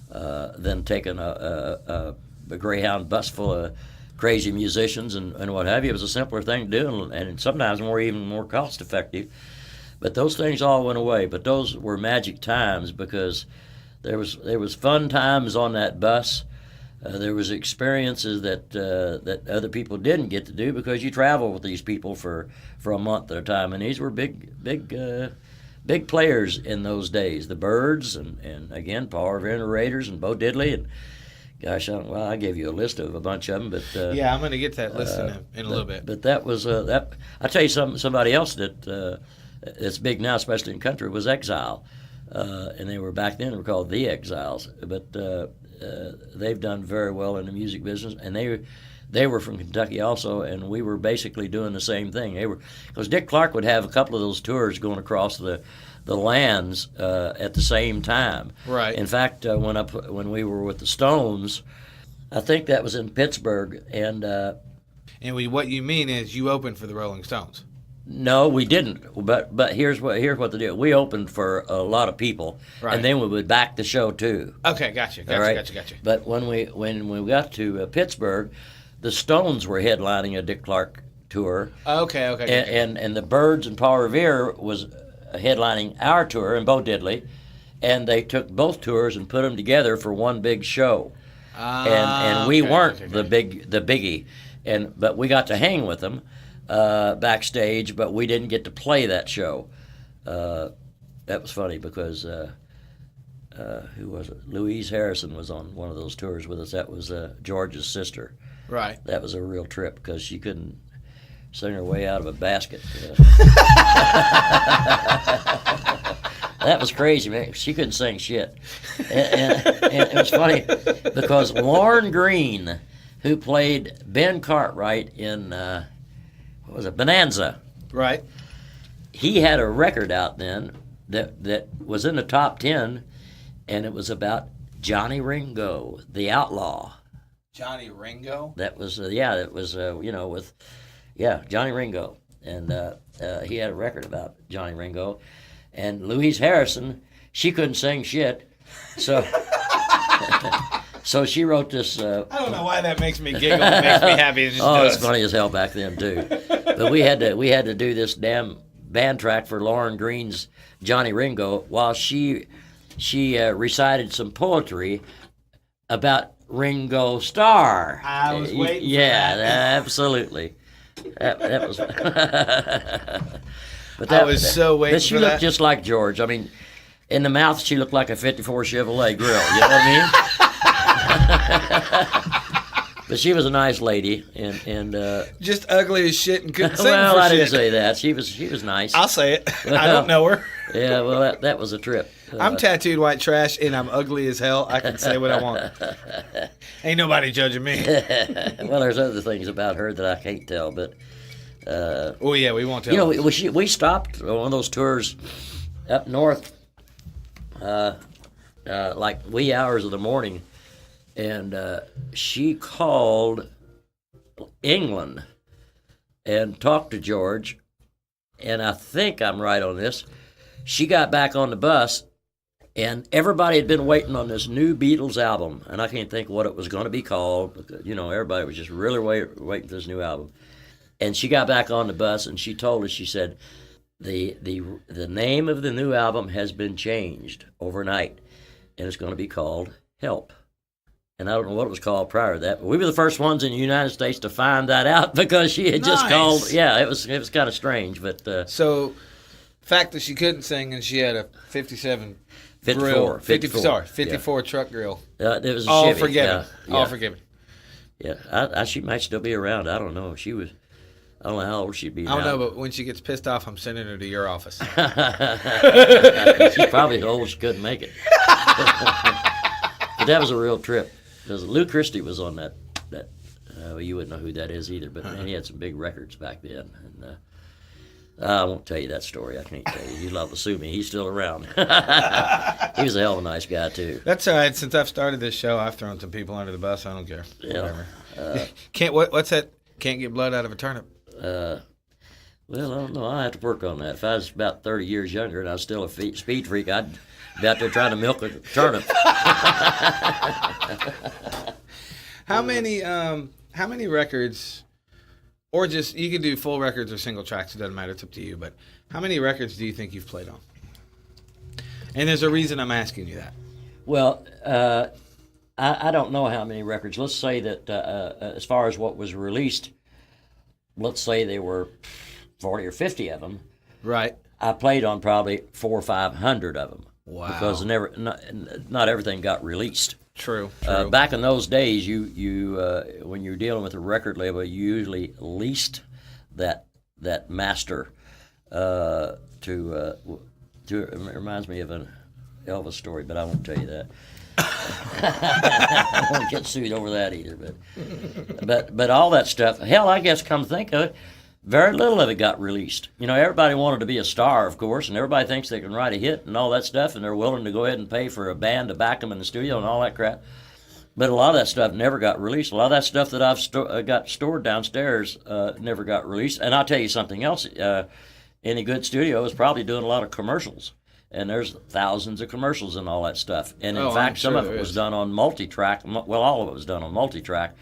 than taking a Greyhound bus full of crazy musicians and what have you. It was a simpler thing to do, and sometimes even more cost effective. But those things all went away. But those were magic times because there was fun times on that bus. There was experiences that other people didn't get to do because you travel with these people for a month at a time, and these were big players in those days. The Byrds and again Power of the Raiders and Bo Diddley and gosh, I gave you a list of a bunch of them, but yeah, I'm going to get that list in a little bit. But that was that. I tell you somebody else that that's big now, especially in country, was Exile, and they were back then they were called the Exiles, but. They've done very well in the music business, and they were from Kentucky also, and we were basically doing the same thing. Because Dick Clark would have a couple of those tours going across the lands at the same time. Right. In fact, when we were with the Stones, I think that was in Pittsburgh, and what you mean is you opened for the Rolling Stones. No, we didn't. But here's what the deal. We opened for a lot of people, right. And then we would back the show too. Okay, gotcha. But when we got to Pittsburgh, the Stones were headlining a Dick Clark tour. Okay. And the Byrds and Paul Revere was headlining our tour, and Bo Diddley, and they took both tours and put them together for one big show. And we weren't the biggie, but we got to hang with them. Backstage, but we didn't get to play that show. That was funny because who was it? Louise Harrison was on one of those tours with us. That was George's sister. Right. That was a real trip because she couldn't sing her way out of a basket. That was crazy, man. She couldn't sing shit. And it was funny because Lorne Green, who played Ben Cartwright in what was it, Bonanza? Right. He had a record out then that was in the top 10, and it was about Johnny Ringo, the outlaw. Johnny Ringo? That was with Johnny Ringo, and he had a record about Johnny Ringo, and Louise Harrison, she couldn't sing shit, so So she wrote this. I don't know why that makes me giggle. It makes me happy. It just does. It's funny as hell back then too. But we had to do this damn band track for Lauren Green's Johnny Ringo while she recited some poetry about Ringo Starr. I was waiting for that. that. Absolutely. That was. But I was so waiting but she for looked that. just like George. I mean, in the mouth, she looked like a '54 Chevrolet grill. You know what I mean? But she was a nice lady, and Just ugly as shit and couldn't sing well, for I shit. didn't say that. She was nice. I'll say it. I don't know her. Yeah, well, that was a trip. I'm tattooed white trash and I'm ugly as hell. I can say what I want. Ain't nobody judging me. Well, there's other things about her that I can't tell, but Oh yeah, we won't tell. you know, them. we stopped on one of those tours up north, like wee hours of the morning, and she called England and talked to George, and I think I'm right on this. She got back on the bus, and everybody had been waiting on this new Beatles album, and I can't think what it was going to be called. Because, everybody was just really waiting for this new album. And she got back on the bus, and she told us, she said, the name of the new album has been changed overnight, and it's going to be called Help. And I don't know what it was called prior to that, but we were the first ones in the United States to find that out because she had just Nice. called. Yeah, it was kind of strange, but So, fact that she couldn't sing and she had a 57 54, grill, 54, 54 truck grill. it was a All Chevy. forgiven. Yeah, All forgiven. Yeah, she might still be around. I don't know. I don't know how old she'd be I now. don't know, but when she gets pissed off, I'm sending her to your office. She's probably so old she couldn't make it. But that was a real trip. Because Lou Christie was on that. Well, you wouldn't know who that is either, but man, he had some big records back then. And I won't tell you that story. I can't tell you. You'd love to sue me. He's still around. He was a hell of a nice guy too. That's all right. Since I've started this show, I've thrown some people under the bus. I don't care. Yeah. Whatever. What's that? Can't get blood out of a turnip. Well, I don't know. I have to work on that. If I was about 30 years younger and I was still a speed freak, I'd be out there trying to milk a turnip. How many records, or just, you can do full records or single tracks, it doesn't matter, it's up to you, but how many records do you think you've played on? And there's a reason I'm asking you that. Well, I don't know how many records. Let's say that as far as what was released, let's say there were 40 or 50 of them. Right. I played on probably 400 or 500 of them. Wow. Because not everything got released. True. Back in those days, you when you were dealing with a record label, you usually leased that master to. It reminds me of an Elvis story, but I won't tell you that. I won't get sued over that either. But all that stuff. Hell, I guess come think of it, very little of it got released. Everybody wanted to be a star, of course, and everybody thinks they can write a hit and all that stuff, and they're willing to go ahead and pay for a band to back them in the studio and all that crap. But a lot of that stuff never got released. A lot of that stuff that I've got stored downstairs never got released. And I'll tell you something else. Any good studio is probably doing a lot of commercials. And there's thousands of commercials and all that stuff. And in fact, some of it was done on multi-track. Well, all of it was done on multi-track.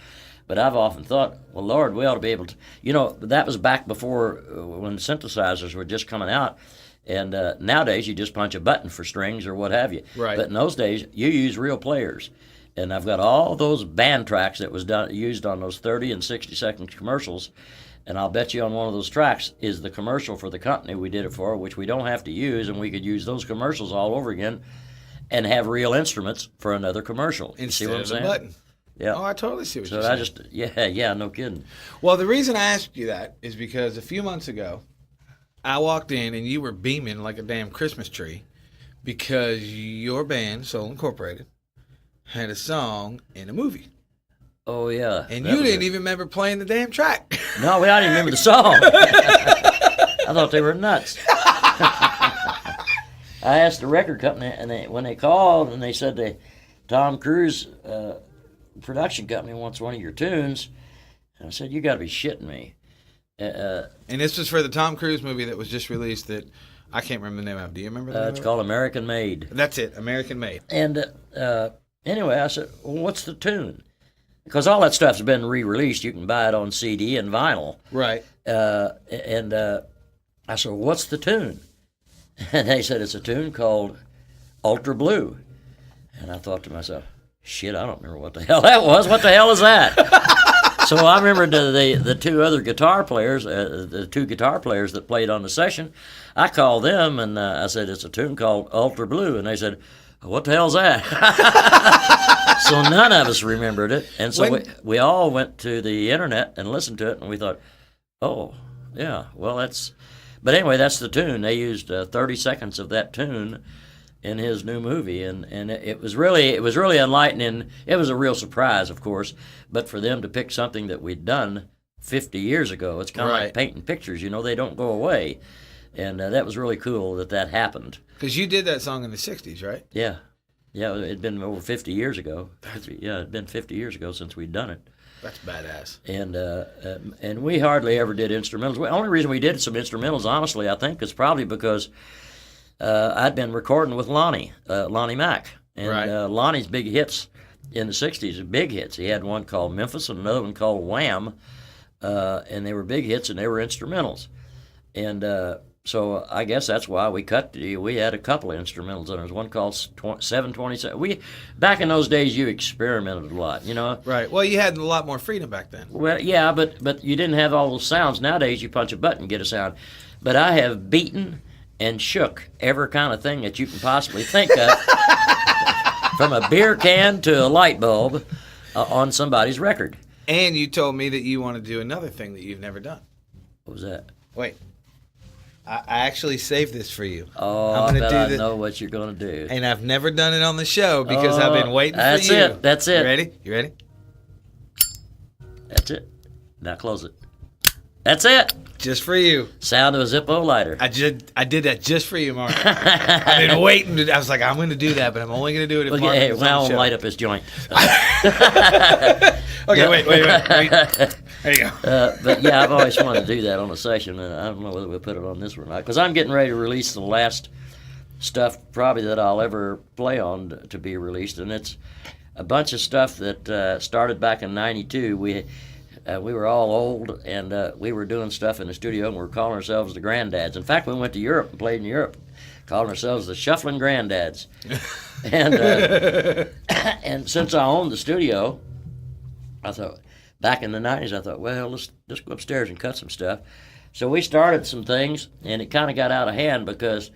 But I've often thought, well, Lord, we ought to be able to, that was back before when synthesizers were just coming out. And nowadays, you just punch a button for strings or what have you. Right. But in those days, you use real players. And I've got all those band tracks that was used on those 30 and 60-second commercials. And I'll bet you on one of those tracks is the commercial for the company we did it for, which we don't have to use, and we could use those commercials all over again and have real instruments for another commercial. Instead see what I'm of saying? the button. Yeah. Oh, I totally see what So you're I saying. just, no kidding. Well, the reason I asked you that is because a few months ago, I walked in and you were beaming like a damn Christmas tree because your band, Soul Incorporated, had a song in a movie. Oh, yeah. And you didn't even remember playing the damn track. No, I didn't remember the song. I thought they were nuts. I asked the record company, and when they called and they said Tom Cruise production company wants one of your tunes, and I said, you got to be shitting me. And this was for the Tom Cruise movie that was just released that I can't remember the name of. Do you remember the name It's of called American Made. it? That's it, American Made. And Anyway, I said, well, what's the tune? Because all that stuff's been re-released. You can buy it on CD and vinyl. Right. And I said, well, what's the tune? And they said, it's a tune called Ultra Blue. And I thought to myself, shit, I don't remember what the hell that was. What the hell is that? So I remembered the two other guitar players, the two guitar players that played on the session. I called them and I said, it's a tune called Ultra Blue. And they said, what the hell's that? So none of us remembered it. And so we all went to the internet and listened to it, and we thought, oh, yeah, well, that's... But anyway, that's the tune. They used 30 seconds of that tune in his new movie, and it was really enlightening. It was a real surprise, of course, but for them to pick something that we'd done 50 years ago, it's kind of like painting pictures, they don't go away. And that was really cool that happened. Because you did that song in the 60s, right? Yeah. Yeah, it'd been over 50 years ago. It'd been 50 years ago since we'd done it. That's badass. And we hardly ever did instrumentals. The only reason we did some instrumentals, honestly, I think, is probably because I'd been recording with Lonnie Mack. And Lonnie's big hits in the 60s are big hits. He had one called Memphis and another one called Wham. And they were big hits and they were instrumentals. And so I guess that's why we had a couple of instrumentals, and there was one called 727. Back in those days, you experimented a lot, Right. Well, you had a lot more freedom back then. Well, yeah, but you didn't have all those sounds. Nowadays, you punch a button, get a sound. But I have beaten and shook every kind of thing that you can possibly think of, from a beer can to a light bulb, on somebody's record. And you told me that you want to do another thing that you've never done. What was that? Wait. I actually saved this for you. Oh, I bet I know what you're going to do. And I've never done it on the show because I've been waiting for you. That's it. You ready? You ready? That's it. Now close it. That's it. Just for you. Sound of a Zippo lighter. I did that just for you, Mark. I've been waiting. I was like, I'm going to do that, but I'm only going to do it if Mark is on the I'll show. light up his joint. Okay, wait. There you go. But yeah, I've always wanted to do that on a session, and I don't know whether we'll put it on this one or not, because I'm getting ready to release the last stuff probably that I'll ever play on to be released, and it's a bunch of stuff that started back in '92. We were all old, and we were doing stuff in the studio, and we were calling ourselves the Granddads. In fact, we went to Europe and played in Europe, calling ourselves the Shuffling Granddads. And since I owned the studio, I thought, back in the 90s, I thought, well, let's go upstairs and cut some stuff. So we started some things, and it kind of got out of hand because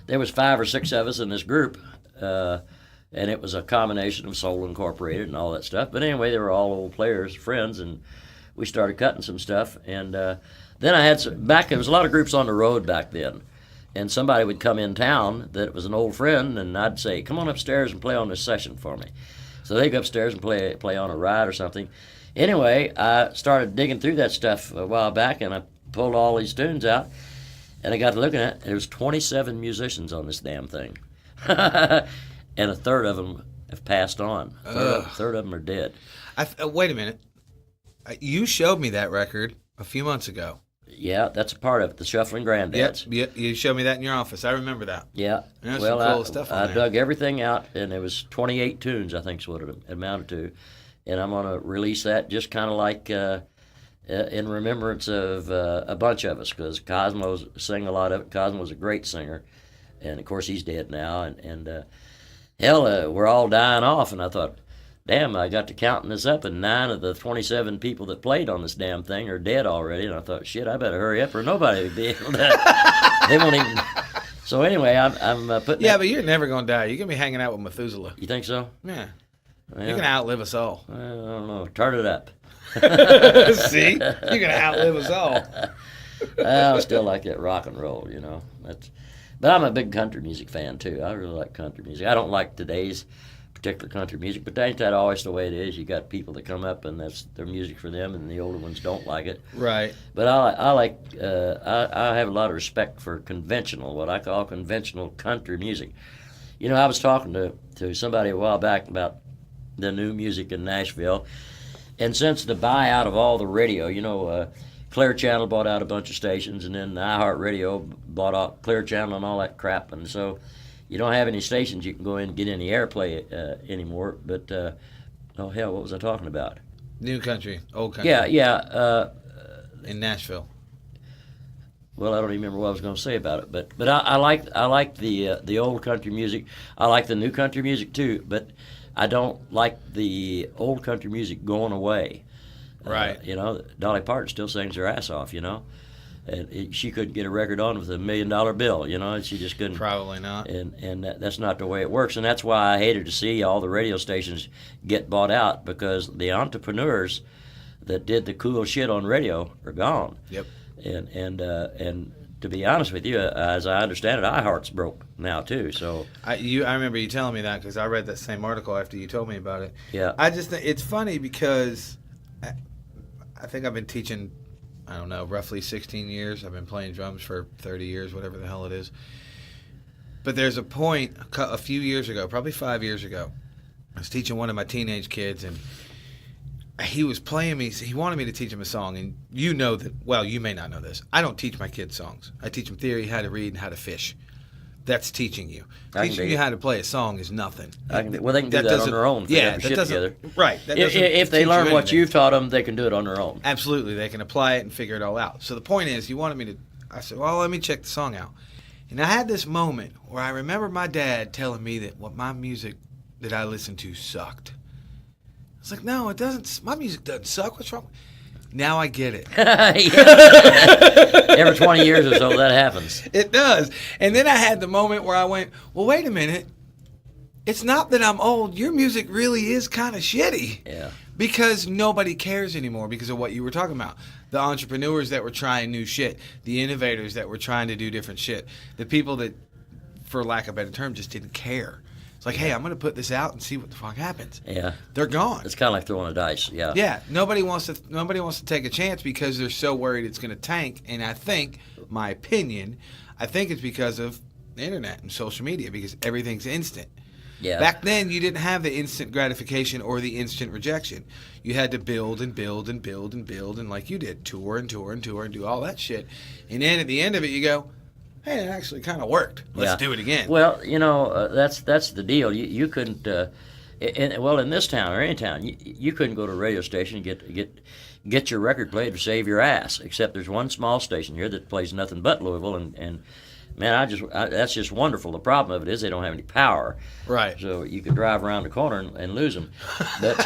there was 5 or 6 of us in this group, and it was a combination of Soul Incorporated and all that stuff. But anyway, they were all old players, friends, and we started cutting some stuff. And then I had there was a lot of groups on the road back then, and somebody would come in town that was an old friend, and I'd say, come on upstairs and play on this session for me. So they'd go upstairs and play on a ride or something. Anyway, I started digging through that stuff a while back, and I pulled all these tunes out, and I got to looking at it. There was 27 musicians on this damn thing, and a third of them have passed on. A third of them are dead. Wait a minute. You showed me that record a few months ago. Yeah, that's a part of it, the Shuffling Granddads. Yep, you showed me that in your office. I remember that. Yeah. There's well, some cool stuff on I there. dug everything out, and there was 28 tunes, I think is what it amounted to. And I'm going to release that just kind of like in remembrance of a bunch of us, because Cosmo's sang a lot of it. Cosmo's a great singer, and of course he's dead now. And hell, we're all dying off, and I thought, damn, I got to counting this up, and 9 of the 27 people that played on this damn thing are dead already. And I thought, shit, I better hurry up or nobody will be able to. They won't even. So anyway, I'm putting. Yeah, but you're never going to die. You're going to be hanging out with Methuselah. You think so? Yeah. Well, You're going to outlive us all. I don't know. Turn it up. See? You're going to outlive us all. I still like that rock and roll, But I'm a big country music fan, too. I really like country music. I don't like today's particular country music, but ain't that always the way it is? You got people that come up, and that's their music for them, and the older ones don't like it. Right. But I have a lot of respect for what I call conventional country music. I was talking to somebody a while back about the new music in Nashville, and since the buyout of all the radio, Clear Channel bought out a bunch of stations, and then iHeartRadio bought out Clear Channel and all that crap, and so you don't have any stations you can go in and get any airplay anymore. But oh hell, what was I talking about? New country, old country. Yeah. In Nashville. Well, I don't even remember what I was going to say about it, but I like the old country music. I like the new country music too, but I don't like the old country music going away. Right. Dolly Parton still sings her ass off. And she couldn't get a record on with $1 million bill. And she just couldn't. Probably not. And that's not the way it works, and that's why I hated to see all the radio stations get bought out, because the entrepreneurs that did the cool shit on radio are gone. Yep. And to be honest with you, as I understand it, iHeart's broke now too. So I remember you telling me that, because I read that same article after you told me about it. Yeah. I just think it's funny because I think I've been teaching, I don't know, roughly 16 years. I've been playing drums for 30 years, whatever the hell it is. But there's a point a few years ago, probably 5 years ago, I was teaching one of my teenage kids, and he was playing me. He wanted me to teach him a song, and you know that. Well, you may not know this. I don't teach my kids songs. I teach them theory, how to read, and how to fish. That's teaching you. Teaching you how to play a song is nothing. They can do that on their own. Yeah, that doesn't. Together. Right. If they learn what you've taught them, they can do it on their own. Absolutely, they can apply it and figure it all out. So the point is, you wanted me to. I said, well, let me check the song out. And I had this moment where I remember my dad telling me that what my music that I listened to sucked. It's like, no, it doesn't. My music doesn't suck. What's wrong? Now I get it. Every 20 years or so, that happens. It does. And then I had the moment where I went, well, wait a minute. It's not that I'm old. Your music really is kind of shitty. Yeah. Because nobody cares anymore because of what you were talking about. The entrepreneurs that were trying new shit. The innovators that were trying to do different shit. The people that, for lack of a better term, just didn't care. It's like, hey, I'm going to put this out and see what the fuck happens. Yeah. They're gone. It's kind of like throwing a dice, yeah. Yeah. Nobody wants to take a chance because they're so worried it's going to tank. And I think, my opinion, it's because of the internet and social media, because everything's instant. Yeah. Back then, you didn't have the instant gratification or the instant rejection. You had to build and build and build and build, and like you did, tour and tour and tour and do all that shit. And then at the end of it, you go, hey, it actually kind of worked. Let's do it again. Well, that's the deal. You couldn't, in this town or any town, you couldn't go to a radio station and get your record played to save your ass. Except there's one small station here that plays nothing but Louisville, and man, that's just wonderful. The problem of it is they don't have any power. Right. So you could drive around the corner and lose them. But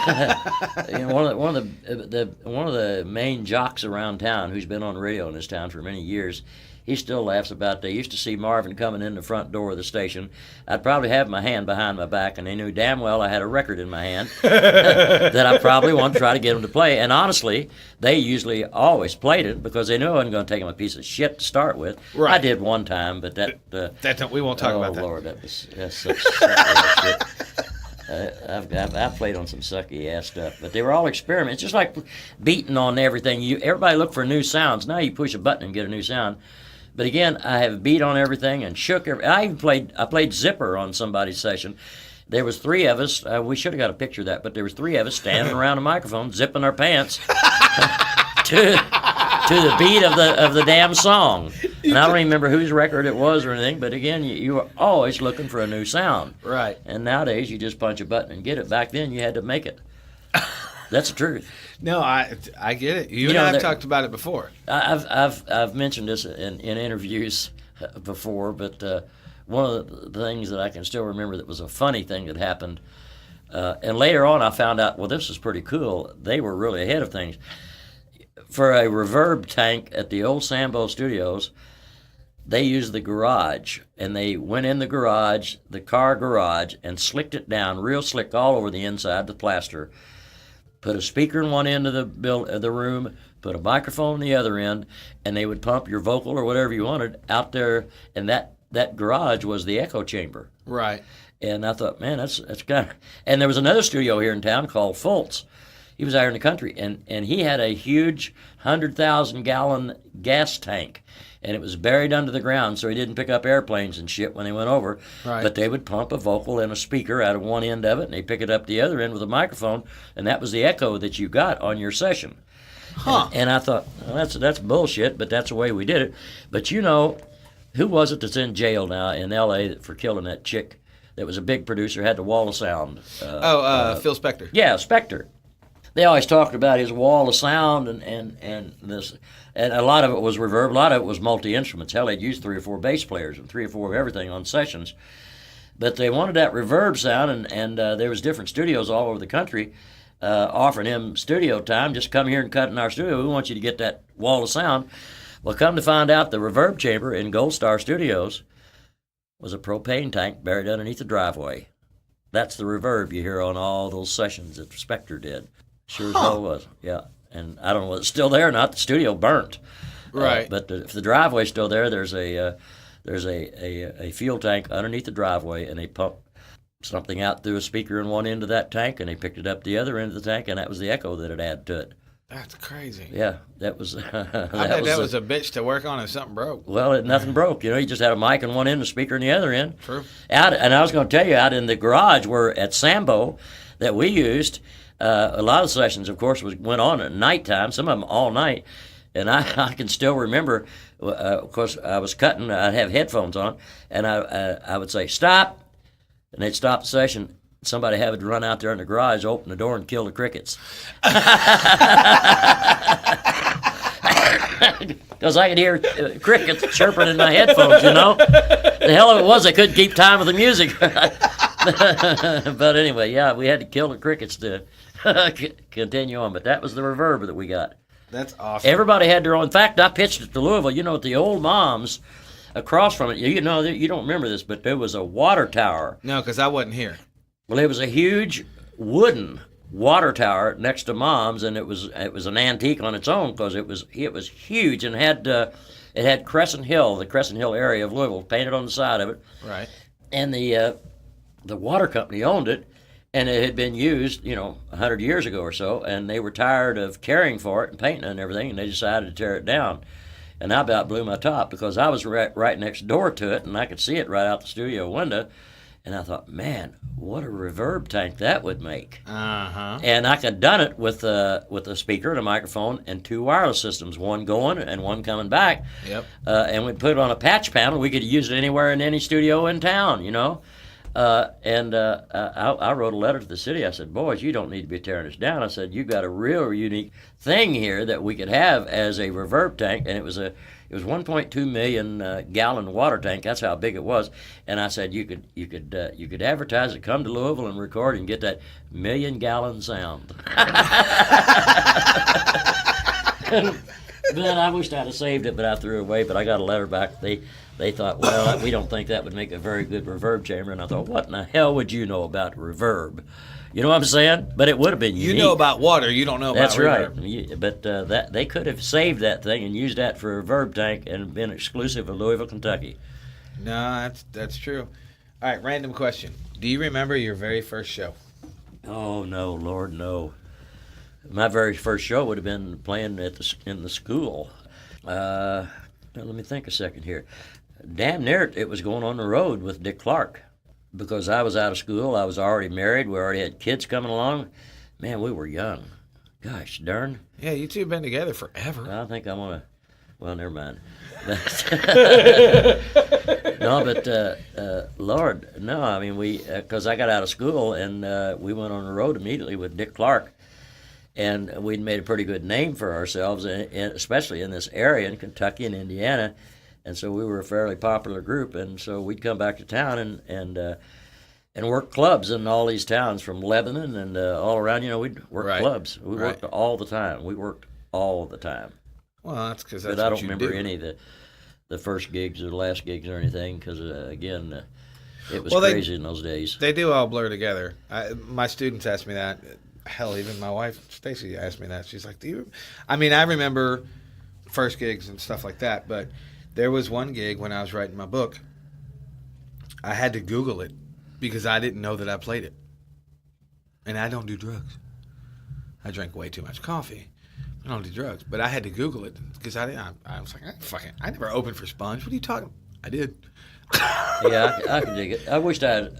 one of the main jocks around town, who's been on the radio in this town for many years, he still laughs about they used to see Marvin coming in the front door of the station. I'd probably have my hand behind my back, and they knew damn well I had a record in my hand that I probably wanted to try to get them to play. And honestly, they usually always played it because they knew I wasn't going to take them a piece of shit to start with. Right. I did one time, but we won't talk about that. Oh, Lord, that's such sucky shit. I've played on some sucky ass stuff, but they were all experiments. Just like beating on everything. Everybody look for new sounds. Now you push a button and get a new sound. But again, I have beat on everything and shook I played zipper on somebody's session. There was three of us. We should have got a picture of that, but there was three of us standing around a microphone, zipping our pants to the beat of the damn song. And I don't even remember whose record it was or anything. But again, you were always looking for a new sound. Right. And nowadays, you just punch a button and get it. Back then, you had to make it. That's the truth. No, I get it. You and I have talked about it before. I've mentioned this in interviews before, but one of the things that I can still remember that was a funny thing that happened, and later on I found out, well, this is pretty cool. They were really ahead of things. For a reverb tank at the old Sambo Studios, they used the garage, and they went in the garage, the car garage, and slicked it down real slick all over the inside, the plaster. Put a speaker in one end of the room, put a microphone in the other end, and they would pump your vocal or whatever you wanted out there, and that garage was the echo chamber. Right. And I thought, man, that's kind of... And there was another studio here in town called Fultz. He was out here in the country, and he had a huge 100,000-gallon gas tank, and it was buried under the ground, so he didn't pick up airplanes and shit when they went over. Right. But they would pump a vocal and a speaker out of one end of it, and they pick it up the other end with a microphone, and that was the echo that you got on your session. Huh. And I thought, well, that's bullshit, but that's the way we did it. But Who was it that's in jail now in L.A. for killing that chick that was a big producer, had the wall of sound? Phil Spector. Yeah, Spector. They always talked about his wall of sound and this, and a lot of it was reverb, a lot of it was multi-instruments. Hell, they'd use 3 or 4 bass players and 3 or 4 of everything on sessions. But they wanted that reverb sound, and there was different studios all over the country offering him studio time. Just come here and cut in our studio. We want you to get that wall of sound. Well, come to find out, the reverb chamber in Gold Star Studios was a propane tank buried underneath the driveway. That's the reverb you hear on all those sessions that Spector did. Sure as hell was, yeah. And I don't know whether it's still there or not. The studio burnt. Right. But if the driveway's still there, there's a fuel tank underneath the driveway, and they pump something out through a speaker in one end of that tank, and they picked it up the other end of the tank, and that was the echo that it added to it. That's crazy. Yeah, that was. I bet that was a bitch to work on if something broke. Well, nothing broke. You just had a mic in one end, and a speaker in the other end. True. And I was going to tell you, out in the garage where at Sambo that we used, a lot of sessions, of course, went on at nighttime. Some of them all night, and I can still remember. Of course, I was cutting. I'd have headphones on, and I would say stop, and they'd stop the session. Somebody had to run out there in the garage, open the door, and kill the crickets. Because I could hear crickets chirping in my headphones, The hell of it was, I couldn't keep time with the music. But anyway, yeah, we had to kill the crickets to continue on. But that was the reverb that we got. That's awesome. Everybody had their own. In fact, I pitched it to Louisville. At the old Moms, across from it, you don't remember this, but there was a water tower. No, because I wasn't here. Well, it was a huge wooden water tower next to Mom's, and it was an antique on its own because it was huge and it had Crescent Hill, the Crescent Hill area of Louisville, painted on the side of it. Right. And the water company owned it, and it had been used, 100 years ago or so, and they were tired of caring for it and painting it and everything, and they decided to tear it down. And I about blew my top because I was right next door to it, and I could see it right out the studio window. And I thought, man, what a reverb tank that would make. Uh-huh. And I could have done it with a speaker and a microphone and 2 wireless systems, one going and one coming back. Yep. And we put it on a patch panel. We could use it anywhere in any studio in town, I wrote a letter to the city. I said, boys, you don't need to be tearing this down. I said, you got a real unique thing here that we could have as a reverb tank. And it was 1.2 million gallon water tank. That's how big it was. And I said you could advertise it, come to Louisville and record and get that 1 million gallon sound. But I wished I'd have saved it, but I threw it away. But I got a letter back. They thought, well, we don't think that would make a very good reverb chamber. And I thought, what in the hell would you know about reverb? You know what I'm saying? But it would have been unique. You know about water, you don't know about reverb. That's right. But that they could have saved that thing and used that for a reverb tank and been exclusive of Louisville, Kentucky. No, that's true. All right, random question. Do you remember your very first show? Oh, no, Lord, no. My very first show would have been playing in the school. Now, let me think a second here. Damn near it was going on the road with Dick Clark. Because I was out of school, I was already married, we already had kids coming along. Man, we were young. Gosh darn. Yeah, you two have been together forever. I think I want to, well, never mind. No, but Lord, no, I mean, because I got out of school and we went on the road immediately with Dick Clark. And we'd made a pretty good name for ourselves, especially in this area in Kentucky and Indiana. And so we were a fairly popular group, and so we'd come back to town and work clubs in all these towns from Lebanon and all around. We'd work clubs. We worked all the time. Well, that's because that's but I what don't you remember do. any of the first gigs or the last gigs or anything because, again, it was crazy in those days. They do all blur together. My students ask me that. Hell, even my wife, Stacy, asked me that. She's like, do you... I mean, I remember first gigs and stuff like that, but... There was one gig when I was writing my book. I had to Google it because I didn't know that I played it. And I don't do drugs. I drank way too much coffee. I don't do drugs. But I had to Google it because I was like, I never opened for Sponge. What are you talking? I did. Yeah, I can dig it. I wished I'd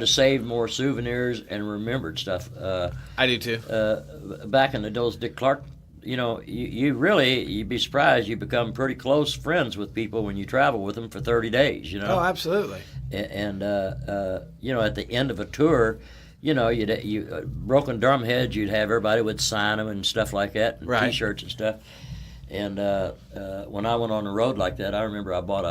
have saved more souvenirs and remembered stuff. I do too. Back in those Dick Clark you'd be surprised. You become pretty close friends with people when you travel with them for 30 days. Oh, absolutely. And at the end of a tour, you broken drum heads. You'd have everybody would sign them and stuff like that, and Right. T-shirts and stuff. And when I went on the road like that, I remember I bought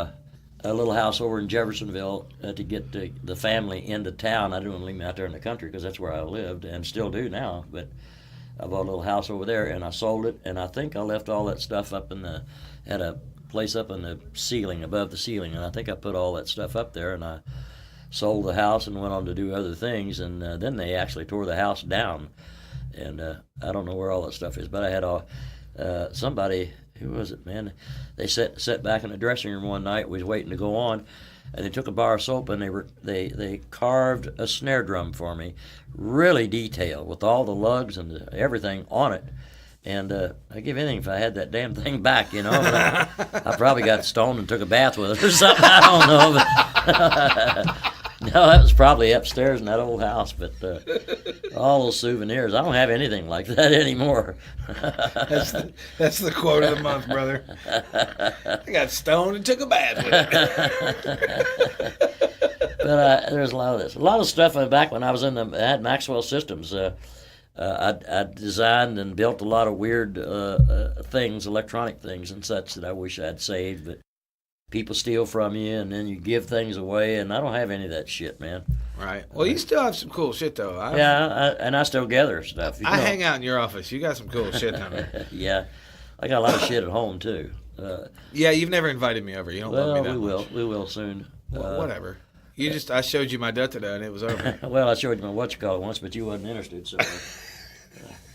a little house over in Jeffersonville to get the family into town. I didn't want to leave me out there in the country because that's where I lived and still do now. But I bought a little house over there and I sold it. And I think I left all that stuff up had a place up in the ceiling, above the ceiling. And I think I put all that stuff up there and I sold the house and went on to do other things. And then they actually tore the house down. And I don't know where all that stuff is, but I had somebody. Who was it, man? They sat back in the dressing room one night. We was waiting to go on, and they took a bar of soap and they carved a snare drum for me, really detailed with all the lugs and everything on it. And I'd give anything if I had that damn thing back, But I probably got stoned and took a bath with it or something. I don't know. But no, that was probably upstairs in that old house. But all those souvenirs, I don't have anything like that anymore. That's the quote of the month, brother. I got stoned and took a bath with it. But there's a lot of this. A lot of stuff back when I was I had Maxwell Systems. I designed and built a lot of weird things, electronic things and such that I wish I'd saved. But people steal from you, and then you give things away, and I don't have any of that shit, man. Right. Well, you still have some cool shit, though. And I still gather stuff. I hang out in your office. You got some cool shit down there. Yeah. I got a lot of shit at home, too. Yeah, you've never invited me over. You don't love me that much. We will soon. Well, whatever. I showed you my da-da-da, and it was over. Well, I showed you my whatchamacallit once, but you wasn't interested, so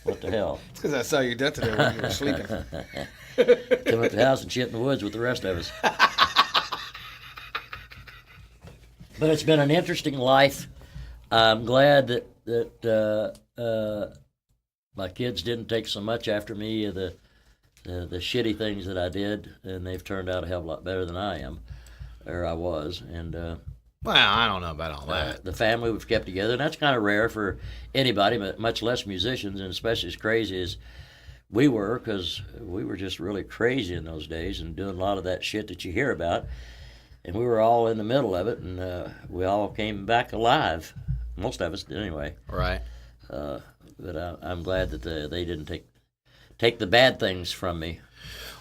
what the hell? It's because I saw your da-da-da when you were sleeping. Come up to the house and shit in the woods with the rest of us. But it's been an interesting life. I'm glad that my kids didn't take so much after me of the shitty things that I did, and they've turned out a hell of a lot better than I am, or I was. And well, I don't know about all that. The family we've kept together, and that's kind of rare for anybody, but much less musicians, and especially as crazy as we were, because we were just really crazy in those days and doing a lot of that shit that you hear about. And we were all in the middle of it, and we all came back alive. Most of us did, anyway. Right. But I'm glad that they didn't take the bad things from me.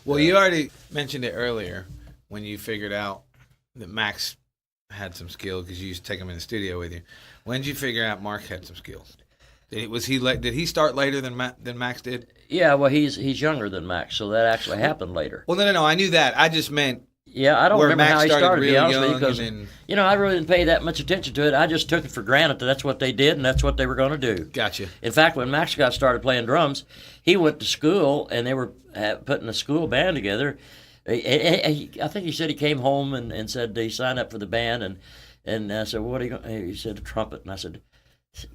Well, you already mentioned it earlier when you figured out that Max had some skill because you used to take him in the studio with you. When did you figure out Mark had some skills? Did he start later than Max did? Yeah, well, he's younger than Max, so that actually happened later. Well, no, I knew that. I just meant. Yeah, I don't remember Max how he started, to be honest with you, because, then... I really didn't pay that much attention to it. I just took it for granted that that's what they did and that's what they were going to do. Gotcha. In fact, when Max got started playing drums, he went to school, and they were putting a school band together. I think he said he came home and said he signed up for the band, and I said, well, what are you going to... He said, a trumpet. And I said,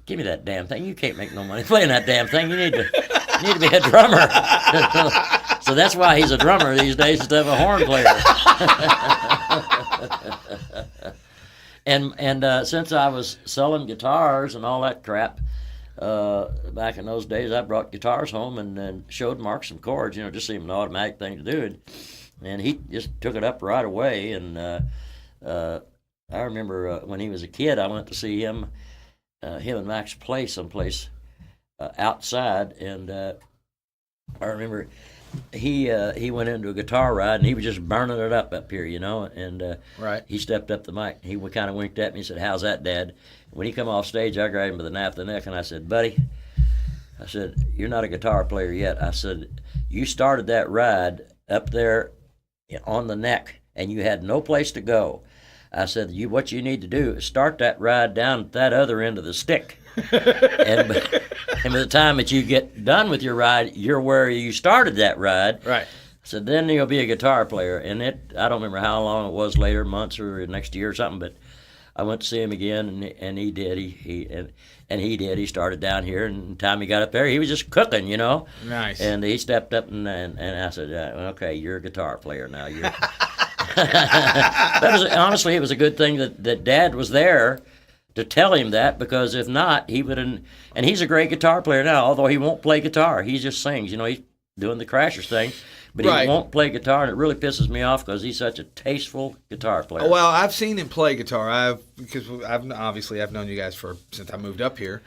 give me that damn thing. You can't make no money playing that damn thing. You need to be a drummer. So that's why he's a drummer these days instead of a horn player. And since I was selling guitars and all that crap back in those days, I brought guitars home and showed Mark some chords, just seemed an automatic thing to do. And he just took it up right away. And I remember when he was a kid, I went to see him and Max play someplace outside, and I remember he went into a guitar ride and he was just burning it up here, and right. He stepped up the mic. He kind of winked at me and said, "How's that, Dad?" When he come off stage, I grabbed him by the nape of the neck and I said, "Buddy," I said, "you're not a guitar player yet." I said, "You started that ride up there on the neck and you had no place to go." I said, what you need to do is start that ride down at that other end of the stick. and by the time that you get done with your ride, you're where you started that ride. Right. I said, then you'll be a guitar player. And I don't remember how long it was later, months or next year or something, but I went to see him again, and he did. He did. He started down here, and the time he got up there, he was just cooking, Nice. And he stepped up, and I said, okay, you're a guitar player now. You're... Honestly, it was a good thing that Dad was there to tell him that, because if not, he wouldn't. And he's a great guitar player now, although he won't play guitar. He just sings. He doing the Crashers thing, but Right. he won't play guitar, and it really pisses me off because he's such a tasteful guitar player. Well, I've seen him play guitar. Because I've known you guys since I moved up here.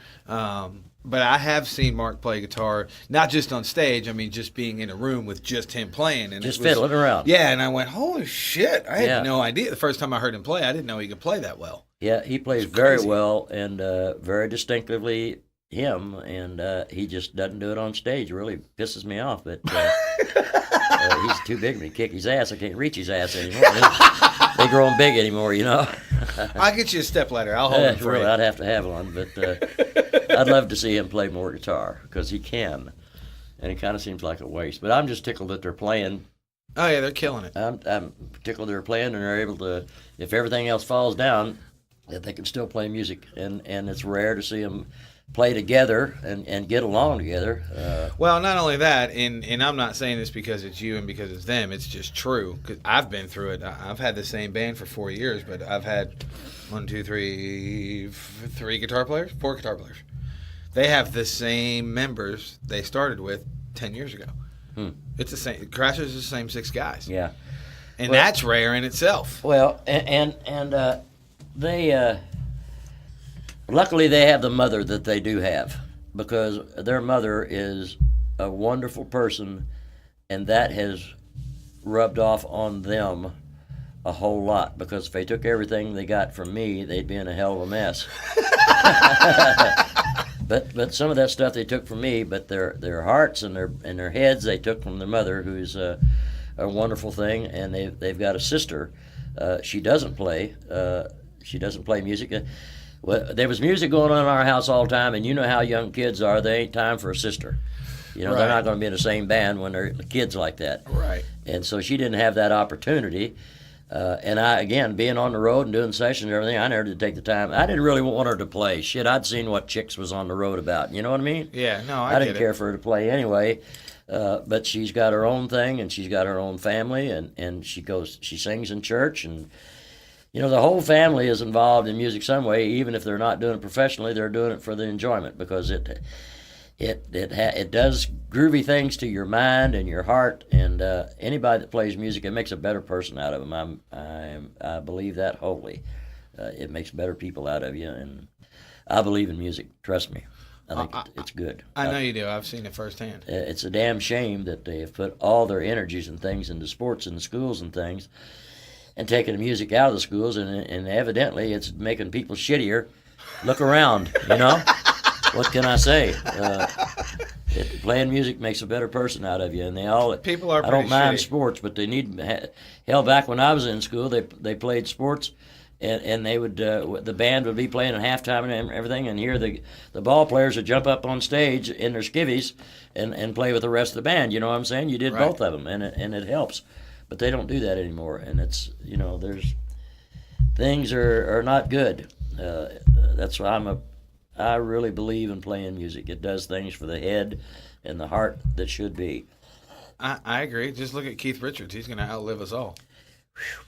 But I have seen Mark play guitar, not just on stage. I mean, just being in a room with just him playing, and Just fiddling around. Yeah, and I went, "Holy shit!" I had Yeah. no idea. The first time I heard him play, I didn't know he could play that well. Yeah, he plays very well and very distinctively him, and he just doesn't do it on stage. It really pisses me off, but he's too big for me to kick his ass. I can't reach his ass anymore. They growing big anymore, you know. I'll get you a stepladder. I'll hold him for Really, you. I'd have to have one, but I'd love to see him play more guitar because he can, and it kind of seems like a waste. But I'm just tickled that they're playing. Oh yeah, they're killing it. I'm tickled they're playing, and they're able to, if everything else falls down, that they can still play music, and it's rare to see them play together and get along together. Well, not only that, and I'm not saying this because it's you and because it's them. It's just true because I've been through it. I've had the same band for 4 years, but I've had 4 guitar players. They have the same members they started with 10 years ago. It's the same. Crashers is the same 6 guys. Yeah. And Well- that's rare in itself. Well, and they luckily they have the mother that they do have, because their mother is a wonderful person, and that has rubbed off on them a whole lot, because if they took everything they got from me, they'd be in a hell of a mess. But some of that stuff they took from me, but their hearts and their heads they took from their mother, who's a wonderful thing, and they've got a sister. She doesn't play. She doesn't play music. Well, there was music going on in our house all the time, and you know how young kids are. They ain't time for a sister. You know, they're Right. not going to be in the same band when they're kids like that. Right. And so she didn't have that opportunity. And I, again, being on the road and doing sessions and everything, I never did take the time. I didn't really want her to play. Shit, I'd seen what Chicks was on the road about. You know what I mean? Yeah. No, I didn't care for her to play anyway. But she's got her own thing, and she's got her own family, and she sings in church, and you know, the whole family is involved in music some way. Even if they're not doing it professionally, they're doing it for the enjoyment, because it does groovy things to your mind and your heart. And anybody that plays music, it makes a better person out of them. I believe that wholly. It makes better people out of you, and I believe in music. Trust me. I think it's good. I know you do. I've seen it firsthand. It's a damn shame that they have put all their energies and things into sports and the schools and things, and taking the music out of the schools, and evidently it's making people shittier. Look around, you know? What can I say? Playing music makes a better person out of you, and they all. People are I don't pretty mind shitty. sports, but they need. Hell, back when I was in school, they played sports, and they would the band would be playing at halftime and everything, and here the ball players would jump up on stage in their skivvies and play with the rest of the band. You know what I'm saying? You did Right. both of them, and it helps. But they don't do that anymore, and it's, you know, there's things are not good. That's why I really believe in playing music. It does things for the head and the heart that should be. I agree. Just look at Keith Richards. He's going to outlive us all.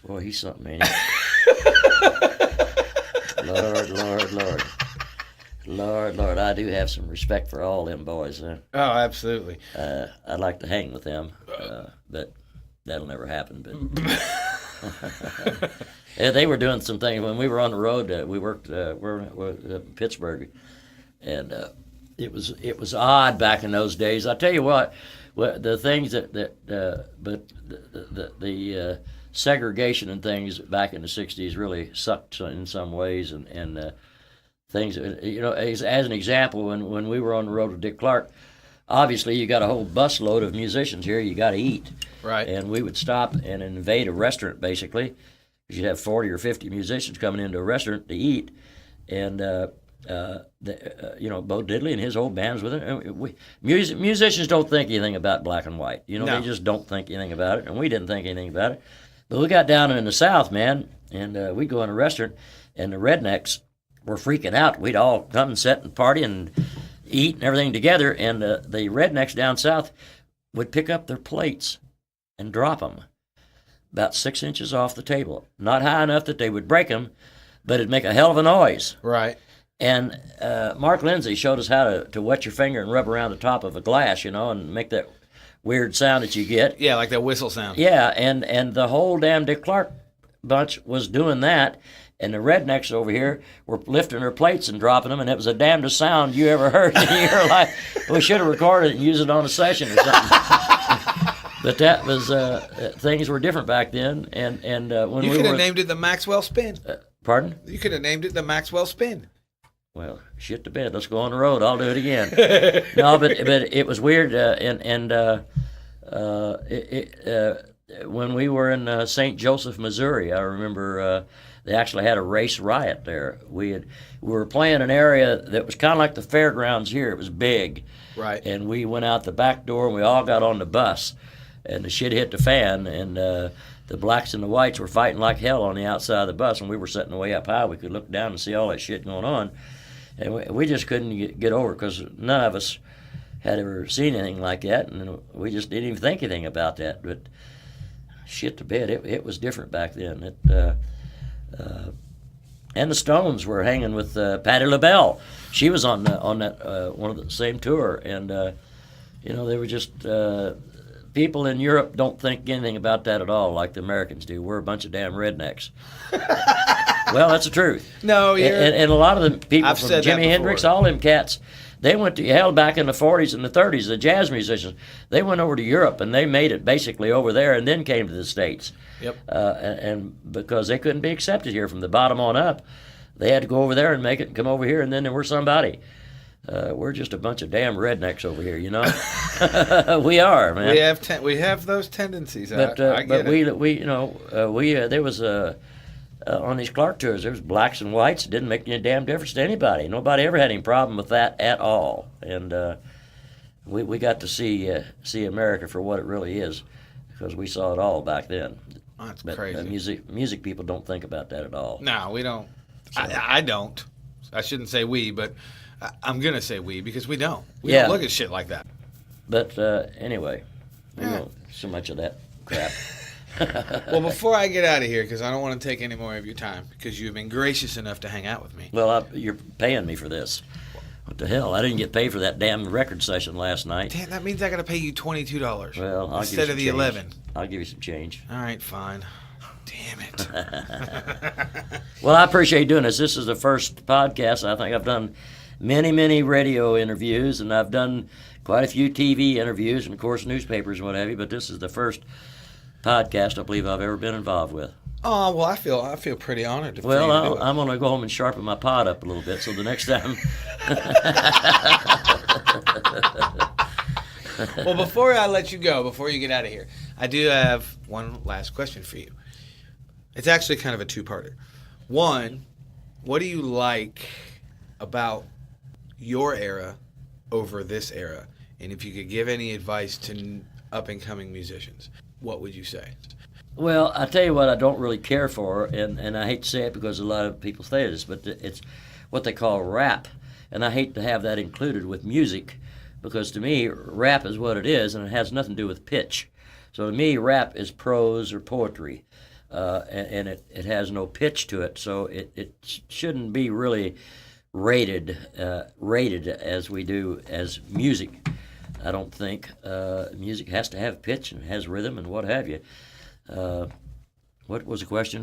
Boy, he's something, ain't he? Lord, I do have some respect for all them boys. Oh, absolutely. I'd like to hang with them, but that'll never happen. But yeah, they were doing some things when we were on the road. We worked we're in Pittsburgh, and it was odd back in those days. I tell you what, the things but the segregation and things back in the '60s really sucked in some ways, and things. You know, as an example, when we were on the road with Dick Clark, obviously you got a whole busload of musicians here. You got to eat. Right. And we would stop and invade a restaurant, basically, because you'd have 40 or 50 musicians coming into a restaurant to eat. And, you know, Bo Diddley and his whole band was with it. Musicians don't think anything about black and white. You know, No. They just don't think anything about it, and we didn't think anything about it. But we got down in the South, man, and we'd go in a restaurant, and the rednecks were freaking out. We'd all come and sit and party and eat and everything together, and the rednecks down south would pick up their plates and drop them about 6 inches off the table. Not high enough that they would break them, but it'd make a hell of a noise. Right. And Mark Lindsay showed us how to wet your finger and rub around the top of a glass, you know, and make that weird sound that you get. Yeah, like that whistle sound. Yeah, and the whole damn Dick Clark bunch was doing that, and the rednecks over here were lifting their plates and dropping them, and it was the damnedest sound you ever heard in your life. We should have recorded it and used it on a session or something. But that was things were different back then, and when You we could were have named it the Maxwell Spin. pardon. You could have named it the Maxwell Spin. Well, shit to bed. Let's go on the road. I'll do it again. No, but it was weird. When we were in St. Joseph, Missouri, I remember they actually had a race riot there. We were playing an area that was kind of like the fairgrounds here. It was big, Right. and we went out the back door and we all got on the bus, and the shit hit the fan, and the blacks and the whites were fighting like hell on the outside of the bus, and we were sitting way up high. We could look down and see all that shit going on. And we just couldn't get over it because none of us had ever seen anything like that, and we just didn't even think anything about that. But shit to bed, it was different back then. And the Stones were hanging with Patti LaBelle. She was on that one of the same tour, and they were just people in Europe don't think anything about that at all, like the Americans do. We're a bunch of damn rednecks. Well, that's the truth. No, and a lot of the people I've from said that Jimi Hendrix, before. all them cats, they went to hell back in the 40s and the 30s. The jazz musicians, they went over to Europe and they made it basically over there, and then came to the States. Yep. And because they couldn't be accepted here from the bottom on up, they had to go over there and make it and come over here, and then they were somebody. We're just a bunch of damn rednecks over here, you know. We are, man. We have those tendencies. But I get it. there was on these Clark tours, there was blacks and whites. It didn't make any damn difference to anybody. Nobody ever had any problem with that at all. And we got to see America for what it really is, because we saw it all back then. Oh, that's But crazy. music people don't think about that at all. No, we don't. I don't. I shouldn't say we, but I'm going to say we because we don't. We Yeah. don't look at shit like that. But anyway, we won't so much of that crap. Well, before I get out of here, because I don't want to take any more of your time, because you've been gracious enough to hang out with me. Well, you're paying me for this. What the hell? I didn't get paid for that damn record session last night. Damn, that means I got to pay you $22. Well, I'll instead give you of the some 11. change. I'll give you some change. All right, fine. Damn it. Well, I appreciate you doing this. This is the first podcast. I think I've done many radio interviews, and I've done quite a few TV interviews, and of course newspapers and what have you. But this is the first podcast I believe I've ever been involved with. Oh, well, I feel pretty honored. Well, I'm going to go home and sharpen my pot up a little bit, so the next time. Well, before I let you go, before you get out of here, I do have one last question for you. It's actually kind of a two-parter. One, what do you like about your era over this era? And if you could give any advice to up-and-coming musicians, what would you say? Well, I tell you what I don't really care for, and I hate to say it because a lot of people say this, but it's what they call rap. And I hate to have that included with music, because to me, rap is what it is, and it has nothing to do with pitch. So to me, rap is prose or poetry, and it has no pitch to it, so it shouldn't be really rated as we do as music. I don't think music has to have pitch and has rhythm and what have you. What was the question?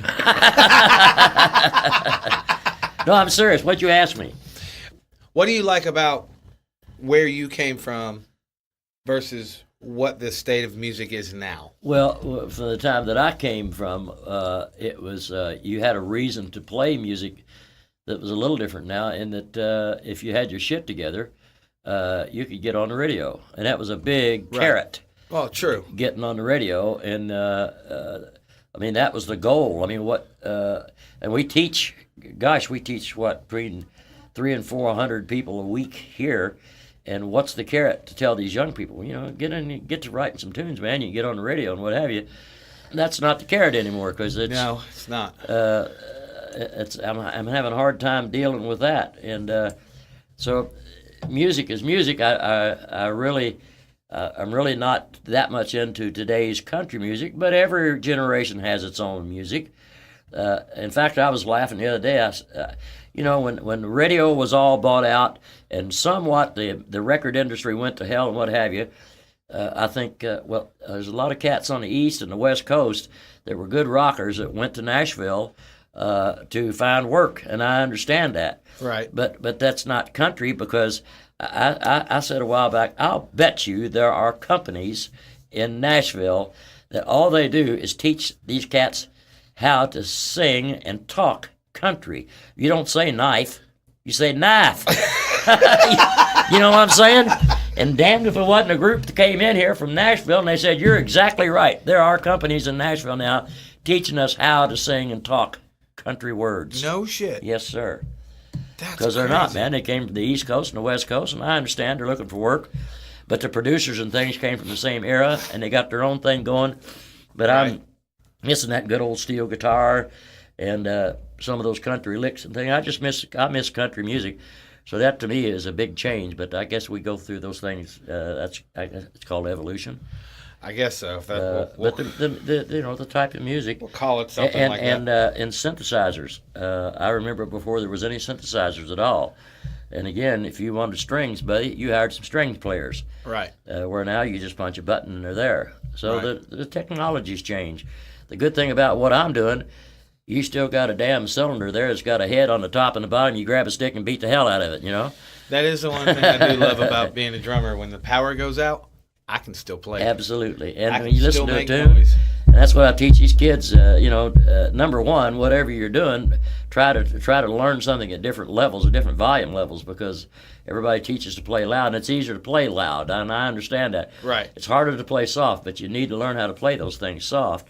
No, I'm serious. What'd you ask me? What do you like about where you came from versus what the state of music is now? Well, from the time that I came from, it was you had a reason to play music that was a little different now, in that if you had your shit together, you could get on the radio, and that was a big carrot. Well, true. Getting on the radio, and I mean that was the goal. I mean, and we teach what, between 300 and 400 people a week here. And what's the carrot to tell these young people? You know, get to writing some tunes, man. You can get on the radio and what have you. That's not the carrot anymore, because No, it's not. I'm having a hard time dealing with that. And so, music is music. I'm really not that much into today's country music, but every generation has its own music. In fact, I was laughing the other day. When radio was all bought out and somewhat the record industry went to hell and what have you, I think, there's a lot of cats on the East and the West Coast that were good rockers that went to Nashville to find work, and I understand that. Right. But that's not country, because I said a while back, I'll bet you there are companies in Nashville that all they do is teach these cats how to sing and talk country. You don't say knife, you say knife. You know what I'm saying? And damned if it wasn't a group that came in here from Nashville and they said, you're exactly right. There are companies in Nashville now teaching us how to sing and talk country words. No shit. Yes, sir. That's Because they're crazy. not, man. They came from the East Coast and the West Coast, and I understand they're looking for work. But the producers and things came from the same era, and they got their own thing going. But Right. I'm missing that good old steel guitar and some of those country licks and things. I miss country music. So that to me is a big change. But I guess we go through those things. It's called evolution. I guess so. If that, we'll, But the type of music. we'll call it something and, like and, that. And synthesizers. I remember before there was any synthesizers at all. And again, if you wanted strings, buddy, you hired some strings players. Right. Where now you just punch a button and they're there. So Right. the technology's changed. The good thing about what I'm doing, you still got a damn cylinder there. It's got a head on the top and the bottom. You grab a stick and beat the hell out of it, you know? That is the one thing I do love about being a drummer. When the power goes out, I can still play. Absolutely. I And can when you still listen to it make too. noise. And that's what I teach these kids. Number one, whatever you're doing, try to learn something at different levels, at different volume levels, because everybody teaches to play loud, and it's easier to play loud, and I understand that. Right. It's harder to play soft, but you need to learn how to play those things soft,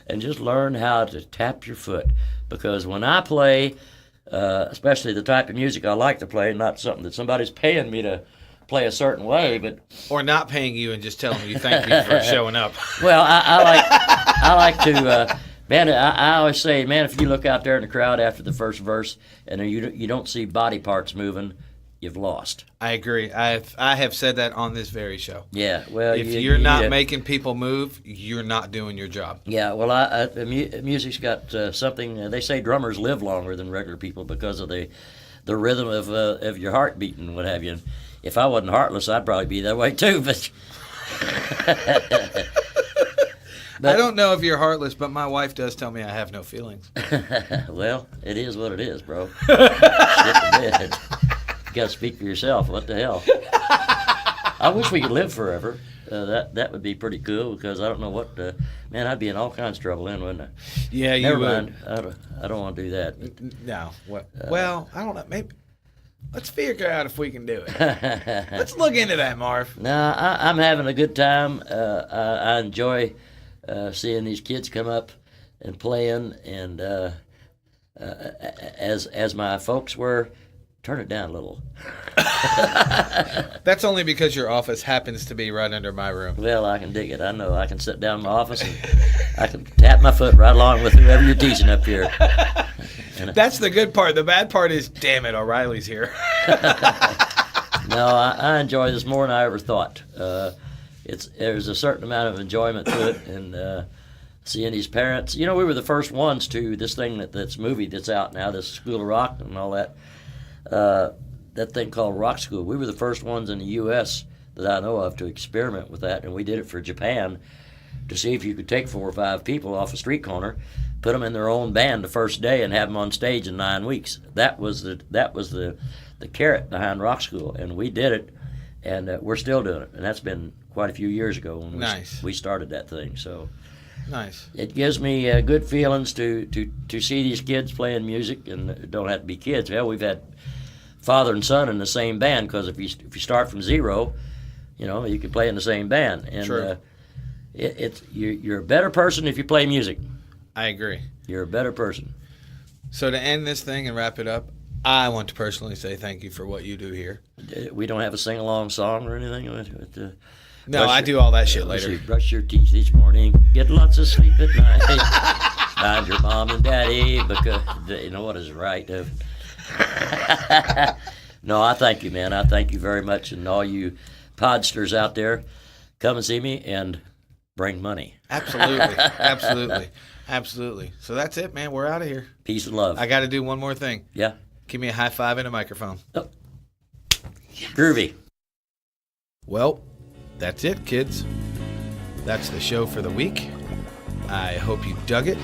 and just learn how to tap your foot. Because when I play, especially the type of music I like to play, not something that somebody's paying me to play a certain way, but Or not paying you and just telling you thank you for showing up. well, I like to, man. I always say, man, if you look out there in the crowd after the first verse and you don't see body parts moving, you've lost. I agree. I have said that on this very show. Yeah. Well, If you you're not need to- making people move, you're not doing your job. Yeah. Well, music's got something. They say drummers live longer than regular people because of the rhythm of your heart beating and what have you. And if I wasn't heartless, I'd probably be that way too. But I don't know if you're heartless, but my wife does tell me I have no feelings. well, it is what it is, bro. Shit the bed. You gotta speak for yourself. What the hell? I wish we could live forever. That would be pretty cool, because I don't know what. Man, I'd be in all kinds of trouble then, wouldn't I? Yeah, you Never would. mind. I don't want to do that. No. Well, I don't know. Maybe let's figure out if we can do it. Let's look into that, Marv. No, I'm having a good time. I enjoy seeing these kids come up and playing, and as my folks were. Turn it down a little. That's only because your office happens to be right under my room. Well, I can dig it. I know. I can sit down in my office and I can tap my foot right along with whoever you're teaching up here. That's the good part. The bad part is, damn it, O'Reilly's here. No, I enjoy this more than I ever thought. There's a certain amount of enjoyment to it, and seeing these parents. You know, we were the first ones to this thing that's movie that's out now, this School of Rock and all that. That thing called Rock School. We were the first ones in the U.S. that I know of to experiment with that, and we did it for Japan to see if you could take 4 or 5 people off a street corner, put them in their own band the first day, and have them on stage in 9 weeks. That was the carrot behind Rock School, and we did it, and we're still doing it. And that's been quite a few years ago when Nice. we started that thing. So Nice. it gives me good feelings to see these kids playing music, and it don't have to be kids. Hell, we've had father and son in the same band, because if you start from zero, you know, you can play in the same band. And True. You're a better person if you play music. I agree. You're a better person. So to end this thing and wrap it up, I want to personally say thank you for what you do here. We don't have a sing-along song or anything. No, I do all that shit Let's later. see, brush your teeth each morning, get lots of sleep at night, mind your mom and daddy, because you know what is right. No, I thank you, man. I thank you very much, and all you podsters out there, come and see me and bring money. Absolutely. Absolutely. Absolutely. So that's it, man. We're out of here. Peace and love. I got to do one more thing. Yeah. Give me a high five and a microphone. Groovy. Well, that's it, kids. That's the show for the week. I hope you dug it.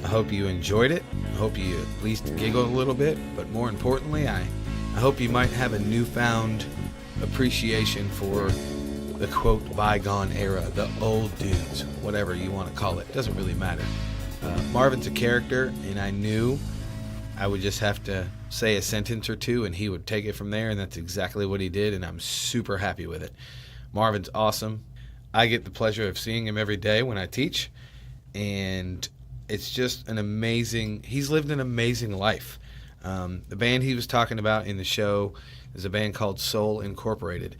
I hope you enjoyed it. I hope you at least giggled a little bit. But more importantly, I hope you might have a newfound appreciation for the quote bygone era, the old dudes, whatever you want to call it. Doesn't really matter. Marvin's a character, and I knew I would just have to say a sentence or two and he would take it from there, and that's exactly what he did, and I'm super happy with it. Marvin's awesome. I get the pleasure of seeing him every day when I teach, and it's just an amazing, he's lived an amazing life. The band he was talking about in the show is a band called Soul Incorporated.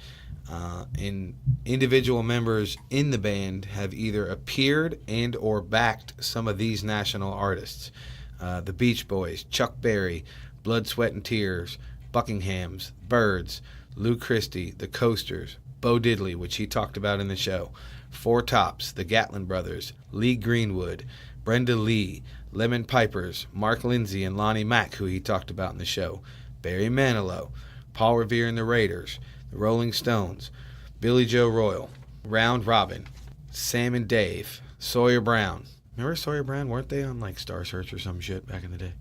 And individual members in the band have either appeared and or backed some of these national artists. The Beach Boys, Chuck Berry, Blood, Sweat and Tears, Buckingham's, Byrds, Lou Christie, The Coasters, Bo Diddley, which he talked about in the show, Four Tops, the Gatlin Brothers, Lee Greenwood, Brenda Lee, Lemon Pipers, Mark Lindsay and Lonnie Mack, who he talked about in the show, Barry Manilow, Paul Revere and the Raiders, the Rolling Stones, Billy Joe Royal, Round Robin, Sam and Dave, Sawyer Brown. Remember Sawyer Brown? Weren't they on like Star Search or some shit back in the day?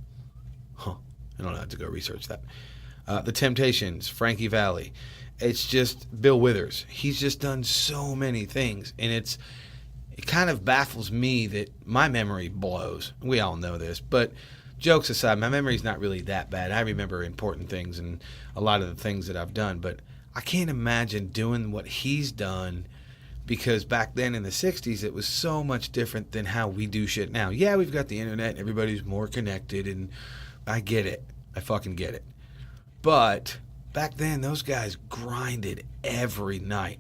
Huh. I don't know. I have to go research that. The Temptations, Frankie Valli. It's just Bill Withers. He's just done so many things, and it kind of baffles me that my memory blows. We all know this, but jokes aside, my memory's not really that bad. I remember important things and a lot of the things that I've done, but I can't imagine doing what he's done, because back then in the 60s, it was so much different than how we do shit now. Yeah, we've got the internet and everybody's more connected, and I get it. I fucking get it. But back then, those guys grinded every night.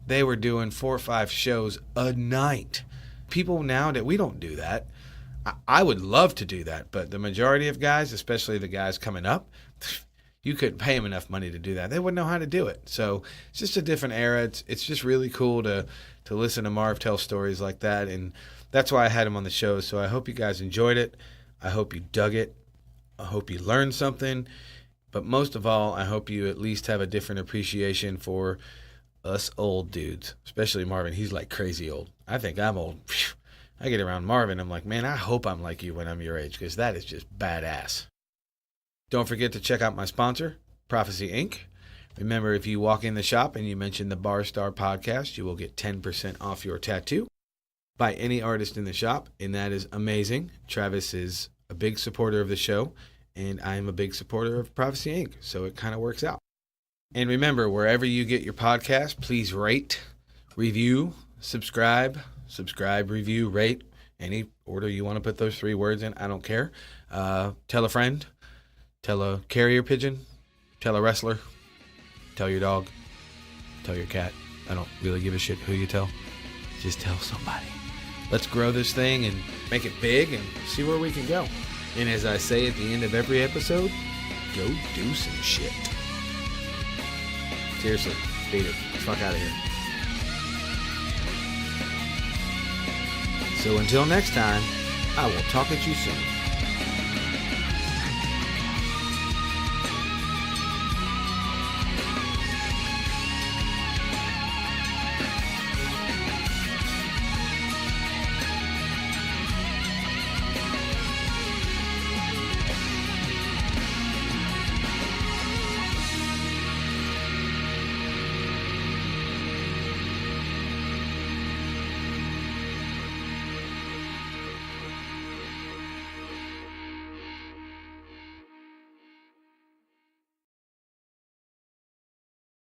They were doing 4 or 5 shows a night. People now, that we don't do that. I would love to do that, but the majority of guys, especially the guys coming up, you couldn't pay them enough money to do that. They wouldn't know how to do it. So it's just a different era. It's just really cool to listen to Marv tell stories like that, and that's why I had him on the show. So I hope you guys enjoyed it. I hope you dug it. I hope you learned something. But most of all, I hope you at least have a different appreciation for us old dudes, especially Marvin. He's like crazy old. I think I'm old. I get around Marvin, I'm like, man, I hope I'm like you when I'm your age, because that is just badass. Don't forget to check out my sponsor, Prophecy Inc. Remember, if you walk in the shop and you mention the Bar Star Podcast, you will get 10% off your tattoo by any artist in the shop, and that is amazing. Travis is a big supporter of the show, and I'm a big supporter of Prophecy Inc., so it kind of works out. And remember, wherever you get your podcast, please rate, review, subscribe, review, rate, any order you want to put those 3 words in. I don't care. Tell a friend, tell a carrier pigeon, tell a wrestler, tell your dog, tell your cat. I don't really give a shit who you tell. Just tell somebody. Let's grow this thing and make it big and see where we can go. And as I say at the end of every episode, go do some shit. Seriously, beat it. Fuck out of here. So until next time, I will talk at you soon.